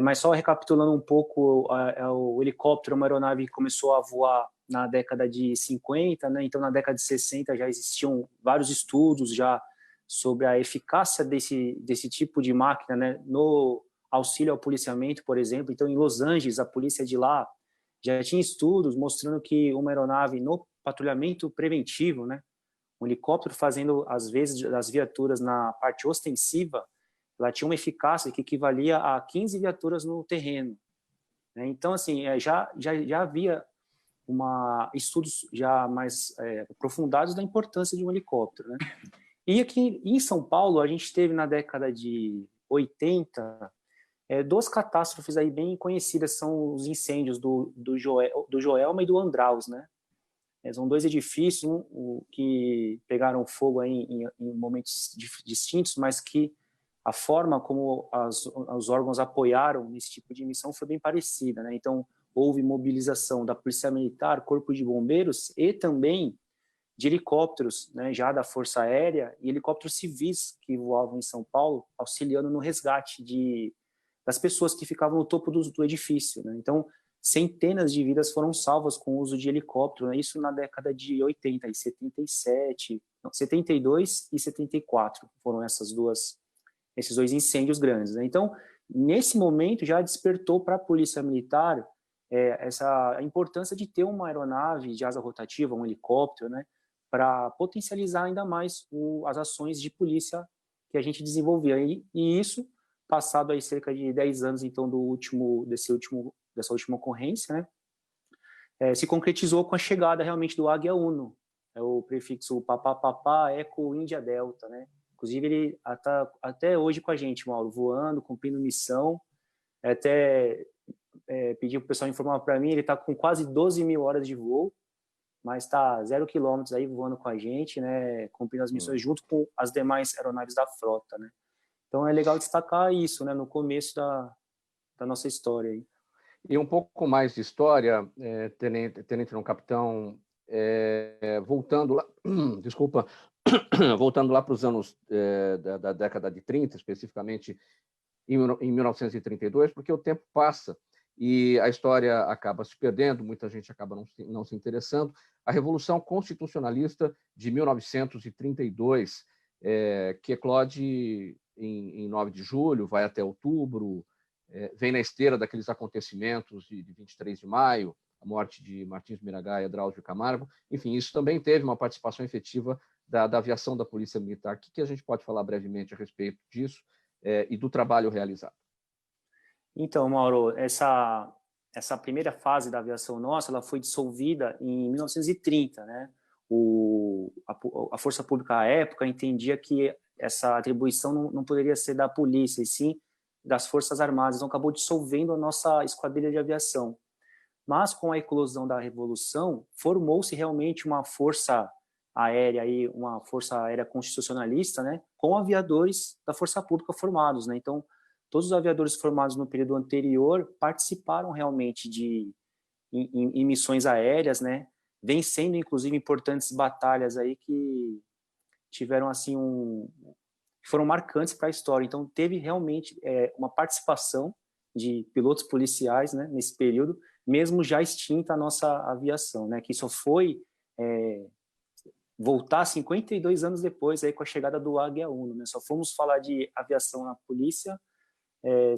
Mas só recapitulando um pouco, o helicóptero é uma aeronave que começou a voar na década de 50, né? Então na década de 60 já existiam vários estudos já sobre a eficácia desse tipo de máquina, né? No auxílio ao policiamento, por exemplo. Então em Los Angeles, a polícia de lá já tinha estudos mostrando que uma aeronave no patrulhamento preventivo, né? Um helicóptero fazendo, às vezes, das viaturas na parte ostensiva, ela tinha uma eficácia que equivalia a 15 viaturas no terreno, né? Então, assim, já havia estudos já mais aprofundados da importância de um helicóptero, né? E aqui em São Paulo, a gente teve na década de 80 duas catástrofes aí bem conhecidas, são os incêndios do Joelma e do Andraus, né? São dois edifícios que pegaram fogo aí em momentos distintos, mas que a forma como os órgãos apoiaram nesse tipo de missão foi bem parecida, né? Então, houve mobilização da Polícia Militar, Corpo de Bombeiros e também de helicópteros, né, já da Força Aérea, e helicópteros civis que voavam em São Paulo, auxiliando no resgate das pessoas que ficavam no topo do edifício, né? Então, centenas de vidas foram salvas com o uso de helicóptero, né? Isso na década de 80 e 77, não, 72 e 74 foram esses dois incêndios grandes, né? Então, nesse momento já despertou para a Polícia Militar a importância de ter uma aeronave de asa rotativa, um helicóptero, né, para potencializar ainda mais as ações de polícia que a gente desenvolvia. E isso, passado aí cerca de 10 anos, então, dessa última ocorrência, né, se concretizou com a chegada realmente do Águia Uno, o prefixo papá, eco, Índia Delta, né? Inclusive, ele está até hoje com a gente, Mauro, voando, cumprindo missão. Até pedi para o pessoal informar para mim, ele está com quase 12 mil horas de voo, mas está 0 quilômetros aí voando com a gente, né, cumprindo as missões junto com as demais aeronaves da frota, né? Então é legal destacar isso, né, no começo da nossa história aí. E um pouco mais de história, tenente não capitão, voltando lá, desculpa, voltando lá para os anos da década de 30, especificamente em 1932, porque o tempo passa e a história acaba se perdendo, muita gente acaba não se interessando. A Revolução Constitucionalista de 1932, que eclode em 9 de julho, vai até outubro, vem na esteira daqueles acontecimentos de 23 de maio, a morte de Martins Miragaia, Drauzio Camargo. Enfim, isso também teve uma participação efetiva da aviação da Polícia Militar. O que a gente pode falar brevemente a respeito disso e do trabalho realizado? Então, Mauro, essa primeira fase da aviação nossa, ela foi dissolvida em 1930, né? A Força Pública à época entendia que essa atribuição não poderia ser da polícia, e sim das Forças Armadas, então acabou dissolvendo a nossa esquadrilha de aviação. Mas com a eclosão da Revolução, formou-se realmente uma força aérea, aí, uma força aérea constitucionalista, né, com aviadores da Força Pública formados, né? Então, todos os aviadores formados no período anterior participaram realmente em missões aéreas, né, vencendo, inclusive, importantes batalhas aí que tiveram, assim, foram marcantes para a história. Então, teve realmente uma participação de pilotos policiais, né, nesse período, mesmo já extinta a nossa aviação, né, que só foi voltar 52 anos depois, aí, com a chegada do Águia Uno, né? Só fomos falar de aviação na polícia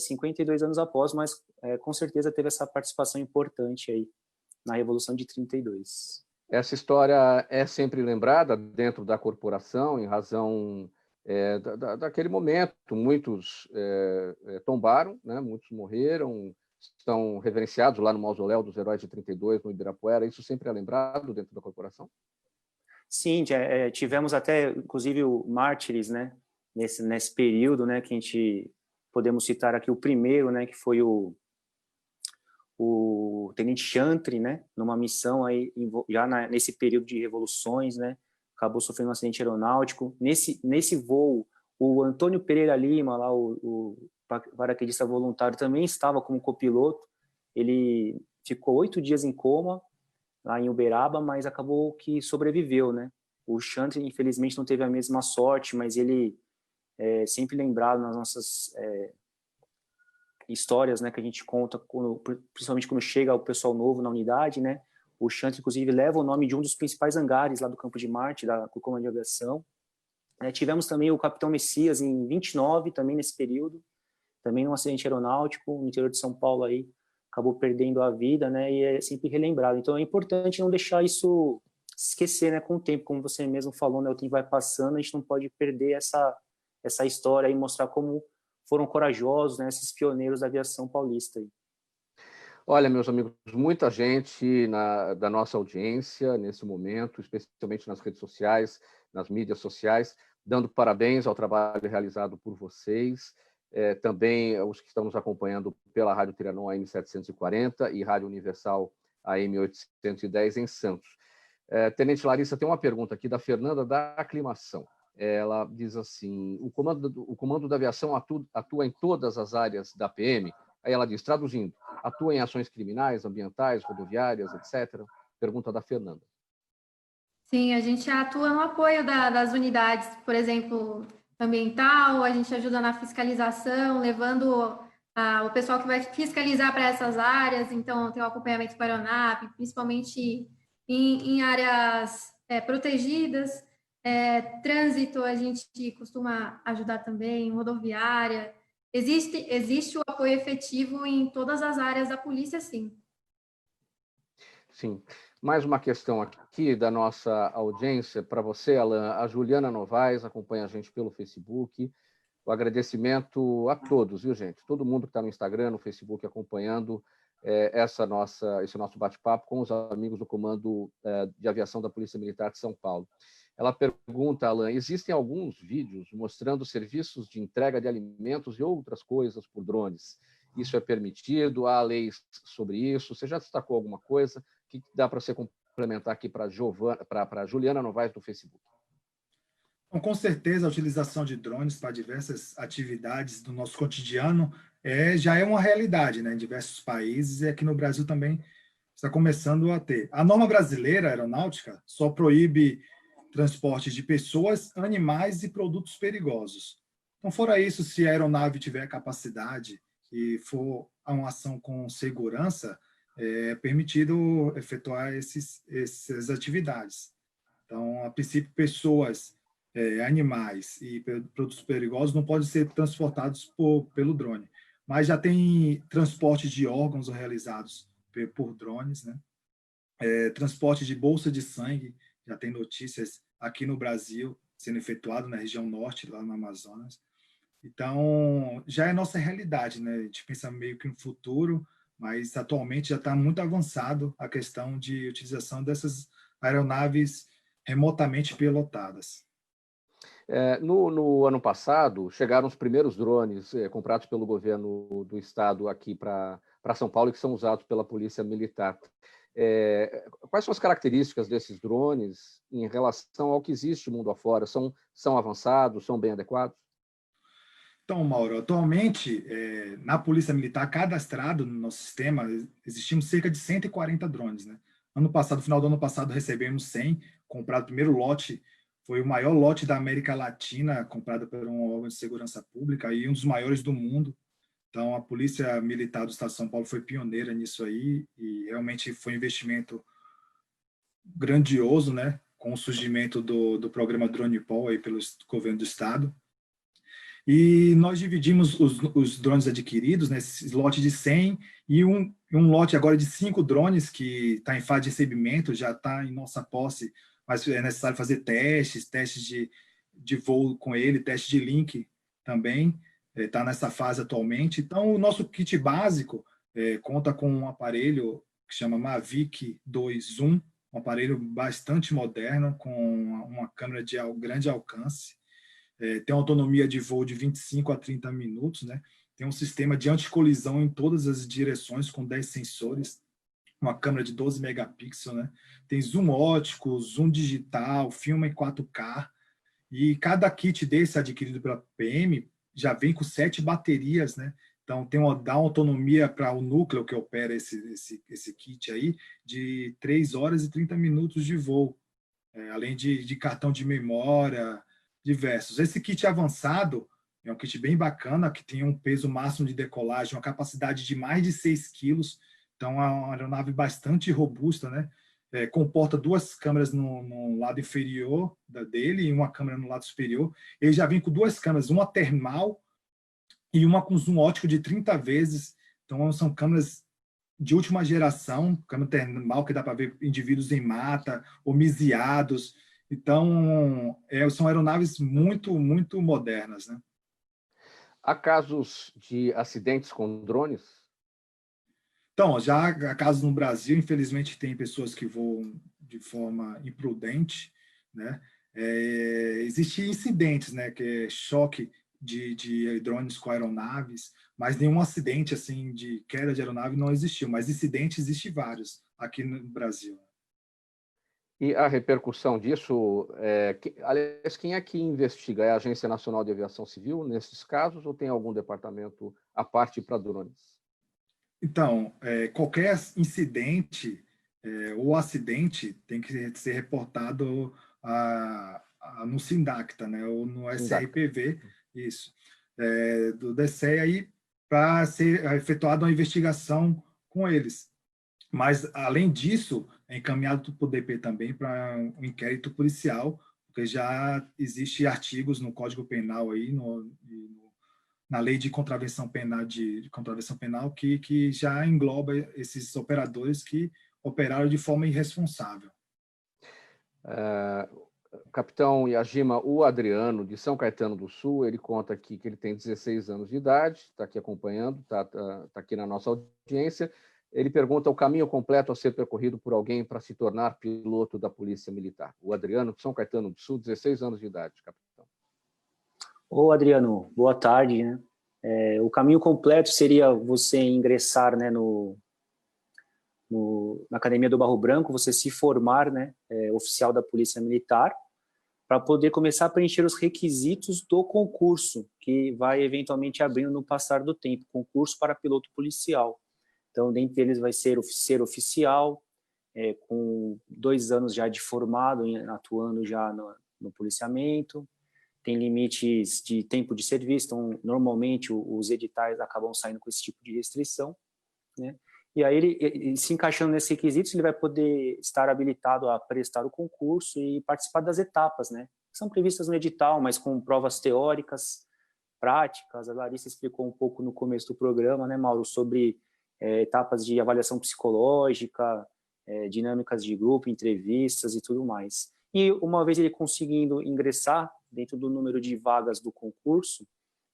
52 anos após, mas com certeza teve essa participação importante aí na Revolução de 32. Essa história é sempre lembrada dentro da corporação, em razão daquele momento. Muitos tombaram, né? Muitos morreram, estão reverenciados lá no mausoléu dos Heróis de 32, no Ibirapuera. Isso sempre é lembrado dentro da corporação? Sim, tivemos até, inclusive, mártires, né? Nesse período, né? Que a gente podemos citar aqui o primeiro, né? Que foi o Tenente Chantre, né? Numa missão aí já nesse período de revoluções, né? Acabou sofrendo um acidente aeronáutico. Nesse voo, o Antônio Pereira Lima, lá o paraquedista voluntário, também estava como copiloto. Ele ficou 8 dias em coma lá em Uberaba, mas acabou que sobreviveu, né? O Chantre, infelizmente, não teve a mesma sorte, mas ele é sempre lembrado nas nossas histórias, né, que a gente conta, principalmente quando chega o pessoal novo na unidade, né? O Chantre, inclusive, leva o nome de um dos principais hangares lá do Campo de Marte, do Comando de Aviação. Tivemos também o Capitão Messias em 29, também nesse período, também num acidente aeronáutico no interior de São Paulo aí, acabou perdendo a vida, né? E é sempre relembrado. Então é importante não deixar isso esquecer, né? Com o tempo, como você mesmo falou, né? O tempo vai passando, a gente não pode perder essa história e mostrar como foram corajosos, né? Esses pioneiros da aviação paulista aí. Olha, meus amigos, muita gente da nossa audiência nesse momento, especialmente nas redes sociais, nas mídias sociais, dando parabéns ao trabalho realizado por vocês. Também os que estão nos acompanhando pela Rádio Trianon AM 740 e Rádio Universal AM 810 em Santos. Tenente Larissa, tem uma pergunta aqui da Fernanda da Aclimação. Ela diz assim: o comando da aviação atua em todas as áreas da PM? Aí ela diz, traduzindo, atua em ações criminais, ambientais, rodoviárias, etc. Pergunta da Fernanda. Sim, a gente atua no apoio das unidades, por exemplo, ambiental, a gente ajuda na fiscalização, levando o pessoal que vai fiscalizar para essas áreas, então tem o acompanhamento com a aeronave, principalmente em áreas protegidas, trânsito a gente costuma ajudar também, rodoviária, existe o apoio efetivo em todas as áreas da polícia, sim. Sim. Mais uma questão aqui da nossa audiência para você, Alan. A Juliana Novaes acompanha a gente pelo Facebook. O agradecimento a todos, viu, gente? Todo mundo que está no Instagram, no Facebook, acompanhando esse nosso bate-papo com os amigos do Comando de Aviação da Polícia Militar de São Paulo. Ela pergunta, Alan, existem alguns vídeos mostrando serviços de entrega de alimentos e outras coisas por drones. Isso é permitido? Há leis sobre isso? Você já destacou alguma coisa? O que dá para você complementar aqui para a Juliana Novaes do Facebook? Bom, com certeza, a utilização de drones para diversas atividades do nosso cotidiano já é uma realidade, né, em diversos países, e aqui no Brasil também está começando a ter. A norma brasileira aeronáutica só proíbe transporte de pessoas, animais e produtos perigosos. Então, fora isso, se a aeronave tiver capacidade e for uma ação com segurança, é permitido efetuar essas atividades. Então, a princípio, pessoas, animais e produtos perigosos não podem ser transportados pelo drone. Mas já tem transporte de órgãos realizados por drones, né? Transporte de bolsa de sangue, já tem notícias aqui no Brasil sendo efetuado na região norte, lá no Amazonas. Então, já é nossa realidade, né? A gente pensa meio que no futuro, mas atualmente já está muito avançado a questão de utilização dessas aeronaves remotamente pilotadas. No ano passado, chegaram os primeiros drones comprados pelo governo do estado aqui para São Paulo, que são usados pela Polícia Militar. Quais são as características desses drones em relação ao que existe mundo afora? São avançados, são bem adequados? Então, Mauro, atualmente, na Polícia Militar, cadastrado no nosso sistema, existimos cerca de 140 drones, né? Ano passado, no final do ano passado, recebemos 100, comprado o primeiro lote, foi o maior lote da América Latina, comprado por um órgão de segurança pública e um dos maiores do mundo. Então, a Polícia Militar do Estado de São Paulo foi pioneira nisso aí e realmente foi um investimento grandioso, né? Com o surgimento do programa DronePol aí pelo governo do Estado. E nós dividimos os drones adquiridos, né, esse lote de 100 e um lote agora de 5 drones que está em fase de recebimento, já está em nossa posse, mas é necessário fazer testes de voo com ele, teste de link também, está nessa fase atualmente. Então, o nosso kit básico conta com um aparelho que chama Mavic 2 Zoom, um aparelho bastante moderno, com uma câmera de grande alcance, tem uma autonomia de voo de 25 a 30 minutos, né? Tem um sistema de anticolisão em todas as direções, com 10 sensores, uma câmera de 12 megapixels, né? Tem zoom ótico, zoom digital, filma em 4K, e cada kit desse adquirido pela PM já vem com 7 baterias, né? Então, dá uma autonomia para o núcleo que opera esse kit aí, de 3 horas e 30 minutos de voo, além de cartão de memória, diversos. Esse kit avançado é um kit bem bacana, que tem um peso máximo de decolagem, uma capacidade de mais de 6 quilos, então é uma aeronave bastante robusta, né? Comporta 2 câmeras no lado inferior dele e uma câmera no lado superior. Ele já vem com 2 câmeras, uma termal e uma com zoom ótico de 30 vezes, então são câmeras de última geração, câmera termal que dá para ver indivíduos em mata, homiziados. Então, são aeronaves muito, muito modernas, né? Há casos de acidentes com drones? Então, já há casos no Brasil, infelizmente, tem pessoas que voam de forma imprudente, né? Existem incidentes, né? Que é choque de drones com aeronaves, mas nenhum acidente assim de queda de aeronave não existiu, mas incidentes existem vários aqui no Brasil. E a repercussão disso, aliás, quem é que investiga? É a Agência Nacional de Aviação Civil nesses casos ou tem algum departamento à parte para drones? Então, qualquer incidente ou acidente tem que ser reportado no SINDACTA, né, ou no SRPV, isso, do DCE, aí para ser efetuada uma investigação com eles. Mas, além disso, é encaminhado para o DP também para um inquérito policial, porque já existe artigos no Código Penal aí, na Lei de Contravenção Penal, que já engloba esses operadores que operaram de forma irresponsável. Capitão Yajima, o Adriano, de São Caetano do Sul, ele conta aqui que ele tem 16 anos de idade, está aqui acompanhando, está aqui na nossa audiência. Ele pergunta o caminho completo a ser percorrido por alguém para se tornar piloto da Polícia Militar. O Adriano, de São Caetano do Sul, 16 anos de idade, capitão. Ô, Adriano, boa tarde, né? O caminho completo seria você ingressar, né, na Academia do Barro Branco, você se formar, né, oficial da Polícia Militar, para poder começar a preencher os requisitos do concurso, que vai eventualmente abrindo no passar do tempo, concurso para piloto policial. Então, dentre eles vai ser oficial, com 2 anos já de formado, atuando já no policiamento, tem limites de tempo de serviço, então, normalmente, os editais acabam saindo com esse tipo de restrição, né? E aí, ele se encaixando nesses requisitos, ele vai poder estar habilitado a prestar o concurso e participar das etapas, né? São previstas no edital, mas com provas teóricas, práticas. A Larissa explicou um pouco no começo do programa, né, Mauro, sobre etapas de avaliação psicológica, dinâmicas de grupo, entrevistas e tudo mais. E uma vez ele conseguindo ingressar dentro do número de vagas do concurso,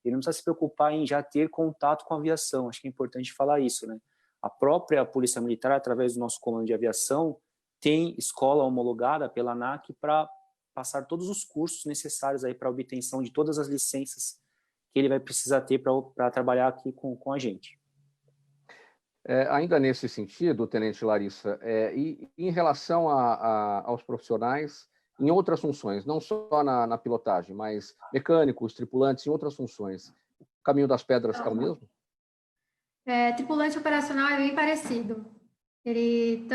ele não precisa se preocupar em já ter contato com a aviação. Acho que é importante falar isso, né? A própria Polícia Militar, através do nosso comando de aviação, tem escola homologada pela ANAC para passar todos os cursos necessários aí para a obtenção de todas as licenças que ele vai precisar ter para trabalhar aqui com a gente. Ainda nesse sentido, Tenente Larissa, e em relação aos profissionais em outras funções, não só na pilotagem, mas mecânicos, tripulantes, em outras funções, o caminho das pedras é o mesmo? Tripulante operacional é bem parecido. Ele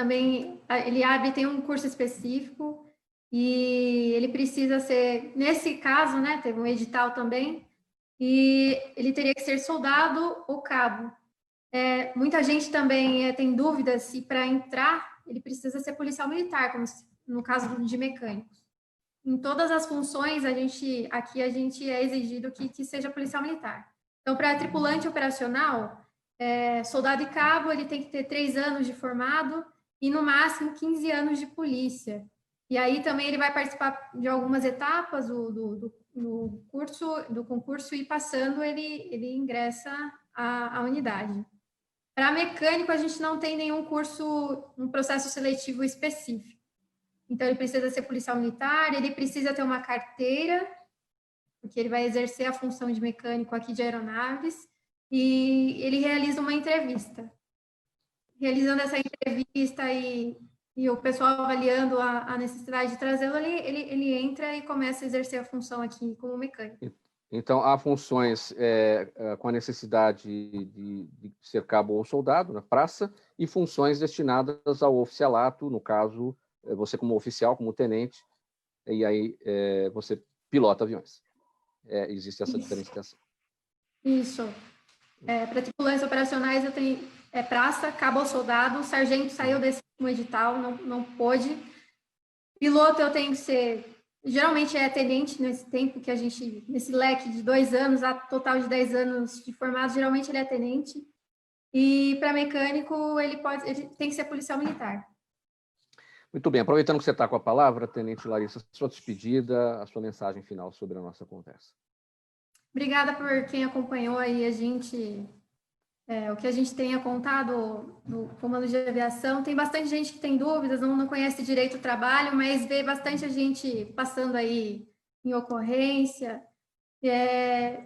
tem um curso específico e ele precisa ser, nesse caso, né, teve um edital também, e ele teria que ser soldado ou cabo. Muita gente também tem dúvidas se para entrar ele precisa ser policial militar, como no caso de mecânicos. Em todas as funções, a gente é exigido que seja policial militar. Então, para tripulante operacional, soldado e cabo, ele tem que ter 3 anos de formado e, no máximo, 15 anos de polícia. E aí também ele vai participar de algumas etapas do concurso e, passando, ele ingressa à unidade. Para mecânico, a gente não tem nenhum um processo seletivo específico. Então, ele precisa ser policial militar, ele precisa ter uma carteira, porque ele vai exercer a função de mecânico aqui de aeronaves, e ele realiza uma entrevista. Realizando essa entrevista e o pessoal avaliando a necessidade de trazê-lo, ele entra e começa a exercer a função aqui como mecânico. Então, há funções com a necessidade de ser cabo ou soldado na praça e funções destinadas ao oficialato, no caso, você como oficial, como tenente, e aí você pilota aviões. Existe essa diferenciação. Isso. Para tripulantes operacionais, eu tenho praça, cabo ou soldado, sargento saiu desse edital, não pôde. Piloto eu tenho que ser... Geralmente é tenente nesse tempo que nesse leque de 2 anos, a total de 10 anos de formado, geralmente ele é tenente. E para mecânico, ele tem que ser policial militar. Muito bem, aproveitando que você está com a palavra, Tenente Larissa, sua despedida, a sua mensagem final sobre a nossa conversa. Obrigada por quem acompanhou aí o que a gente tenha contado no Comando de Aviação. Tem bastante gente que tem dúvidas, não conhece direito o trabalho, mas vê bastante gente passando aí em ocorrência.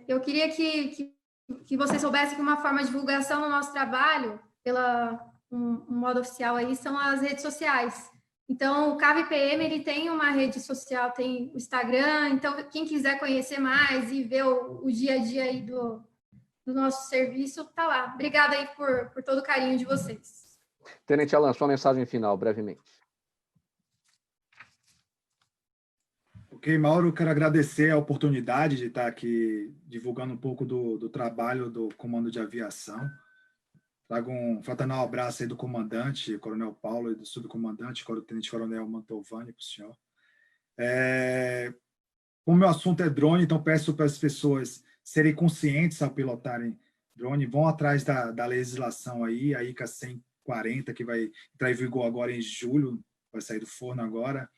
Eu queria que vocês soubessem que uma forma de divulgação no nosso trabalho, um modo oficial aí, são as redes sociais. Então, o CAV-PM, ele tem uma rede social, tem o Instagram, então quem quiser conhecer mais e ver o dia a dia aí do nosso serviço, está lá. Obrigada aí por todo o carinho de vocês. Tenente Alan, sua mensagem final, brevemente. Ok, Mauro, quero agradecer a oportunidade de estar aqui divulgando um pouco do trabalho do Comando de Aviação. Trago um fraternal abraço aí do comandante, Coronel Paulo, e do subcomandante, Tenente Coronel Mantovani, para o senhor. Como meu assunto é drone, então peço para as pessoas serem conscientes ao pilotarem drone, vão atrás da legislação aí, a ICA 140, que vai entrar em vigor agora em julho, vai sair do forno agora,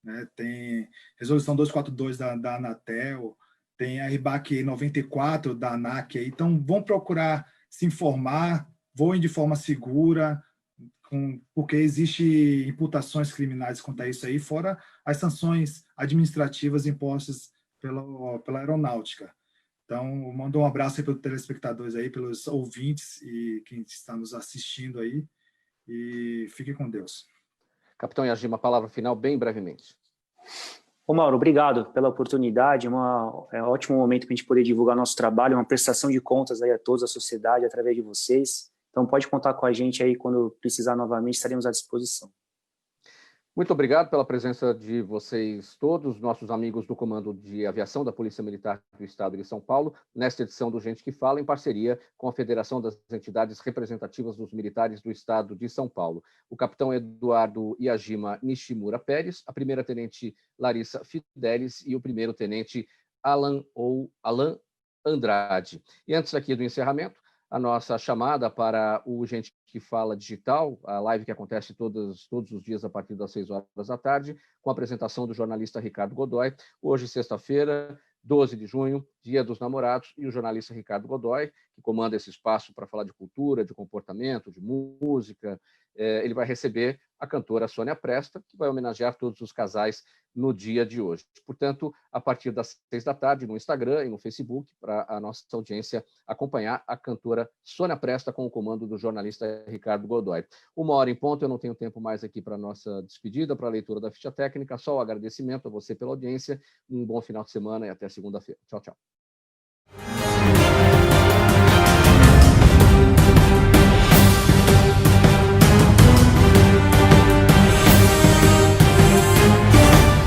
né? Tem resolução 242 da Anatel, tem a RBAC 94 da ANAC, aí. Então vão procurar se informar, voem de forma segura, porque existe imputações criminais quanto a isso aí, fora as sanções administrativas impostas pela aeronáutica. Então, mando um abraço aí pelos telespectadores aí, pelos ouvintes e quem está nos assistindo aí, e fique com Deus. Capitão Yajima, palavra final, bem brevemente. Ô Mauro, obrigado pela oportunidade, é um ótimo momento para a gente poder divulgar nosso trabalho, uma prestação de contas aí a todos, a sociedade, através de vocês. Então, pode contar com a gente aí quando precisar novamente, estaremos à disposição. Muito obrigado pela presença de vocês todos, nossos amigos do Comando de Aviação da Polícia Militar do Estado de São Paulo, nesta edição do Gente que Fala, em parceria com a Federação das Entidades Representativas dos Militares do Estado de São Paulo. O capitão Eduardo Yajima Nishimura Pérez, a primeira-tenente Larissa Fidelis e o primeiro-tenente Alan Andrade. E antes aqui do encerramento, a nossa chamada para o Gente que Fala Digital, a live que acontece todos os dias a partir das 6 horas da tarde, com a apresentação do jornalista Ricardo Godoy. Hoje, sexta-feira, 12 de junho, Dia dos Namorados, e o jornalista Ricardo Godoy, que comanda esse espaço para falar de cultura, de comportamento, de música, ele vai receber a cantora Sônia Presta, que vai homenagear todos os casais no dia de hoje. Portanto, a partir das 6 da tarde, no Instagram e no Facebook, para a nossa audiência acompanhar a cantora Sônia Presta com o comando do jornalista Ricardo Godoy. 1h em ponto, eu não tenho tempo mais aqui para a nossa despedida, para a leitura da ficha técnica, só o agradecimento a você pela audiência, um bom final de semana e até segunda-feira. Tchau, tchau.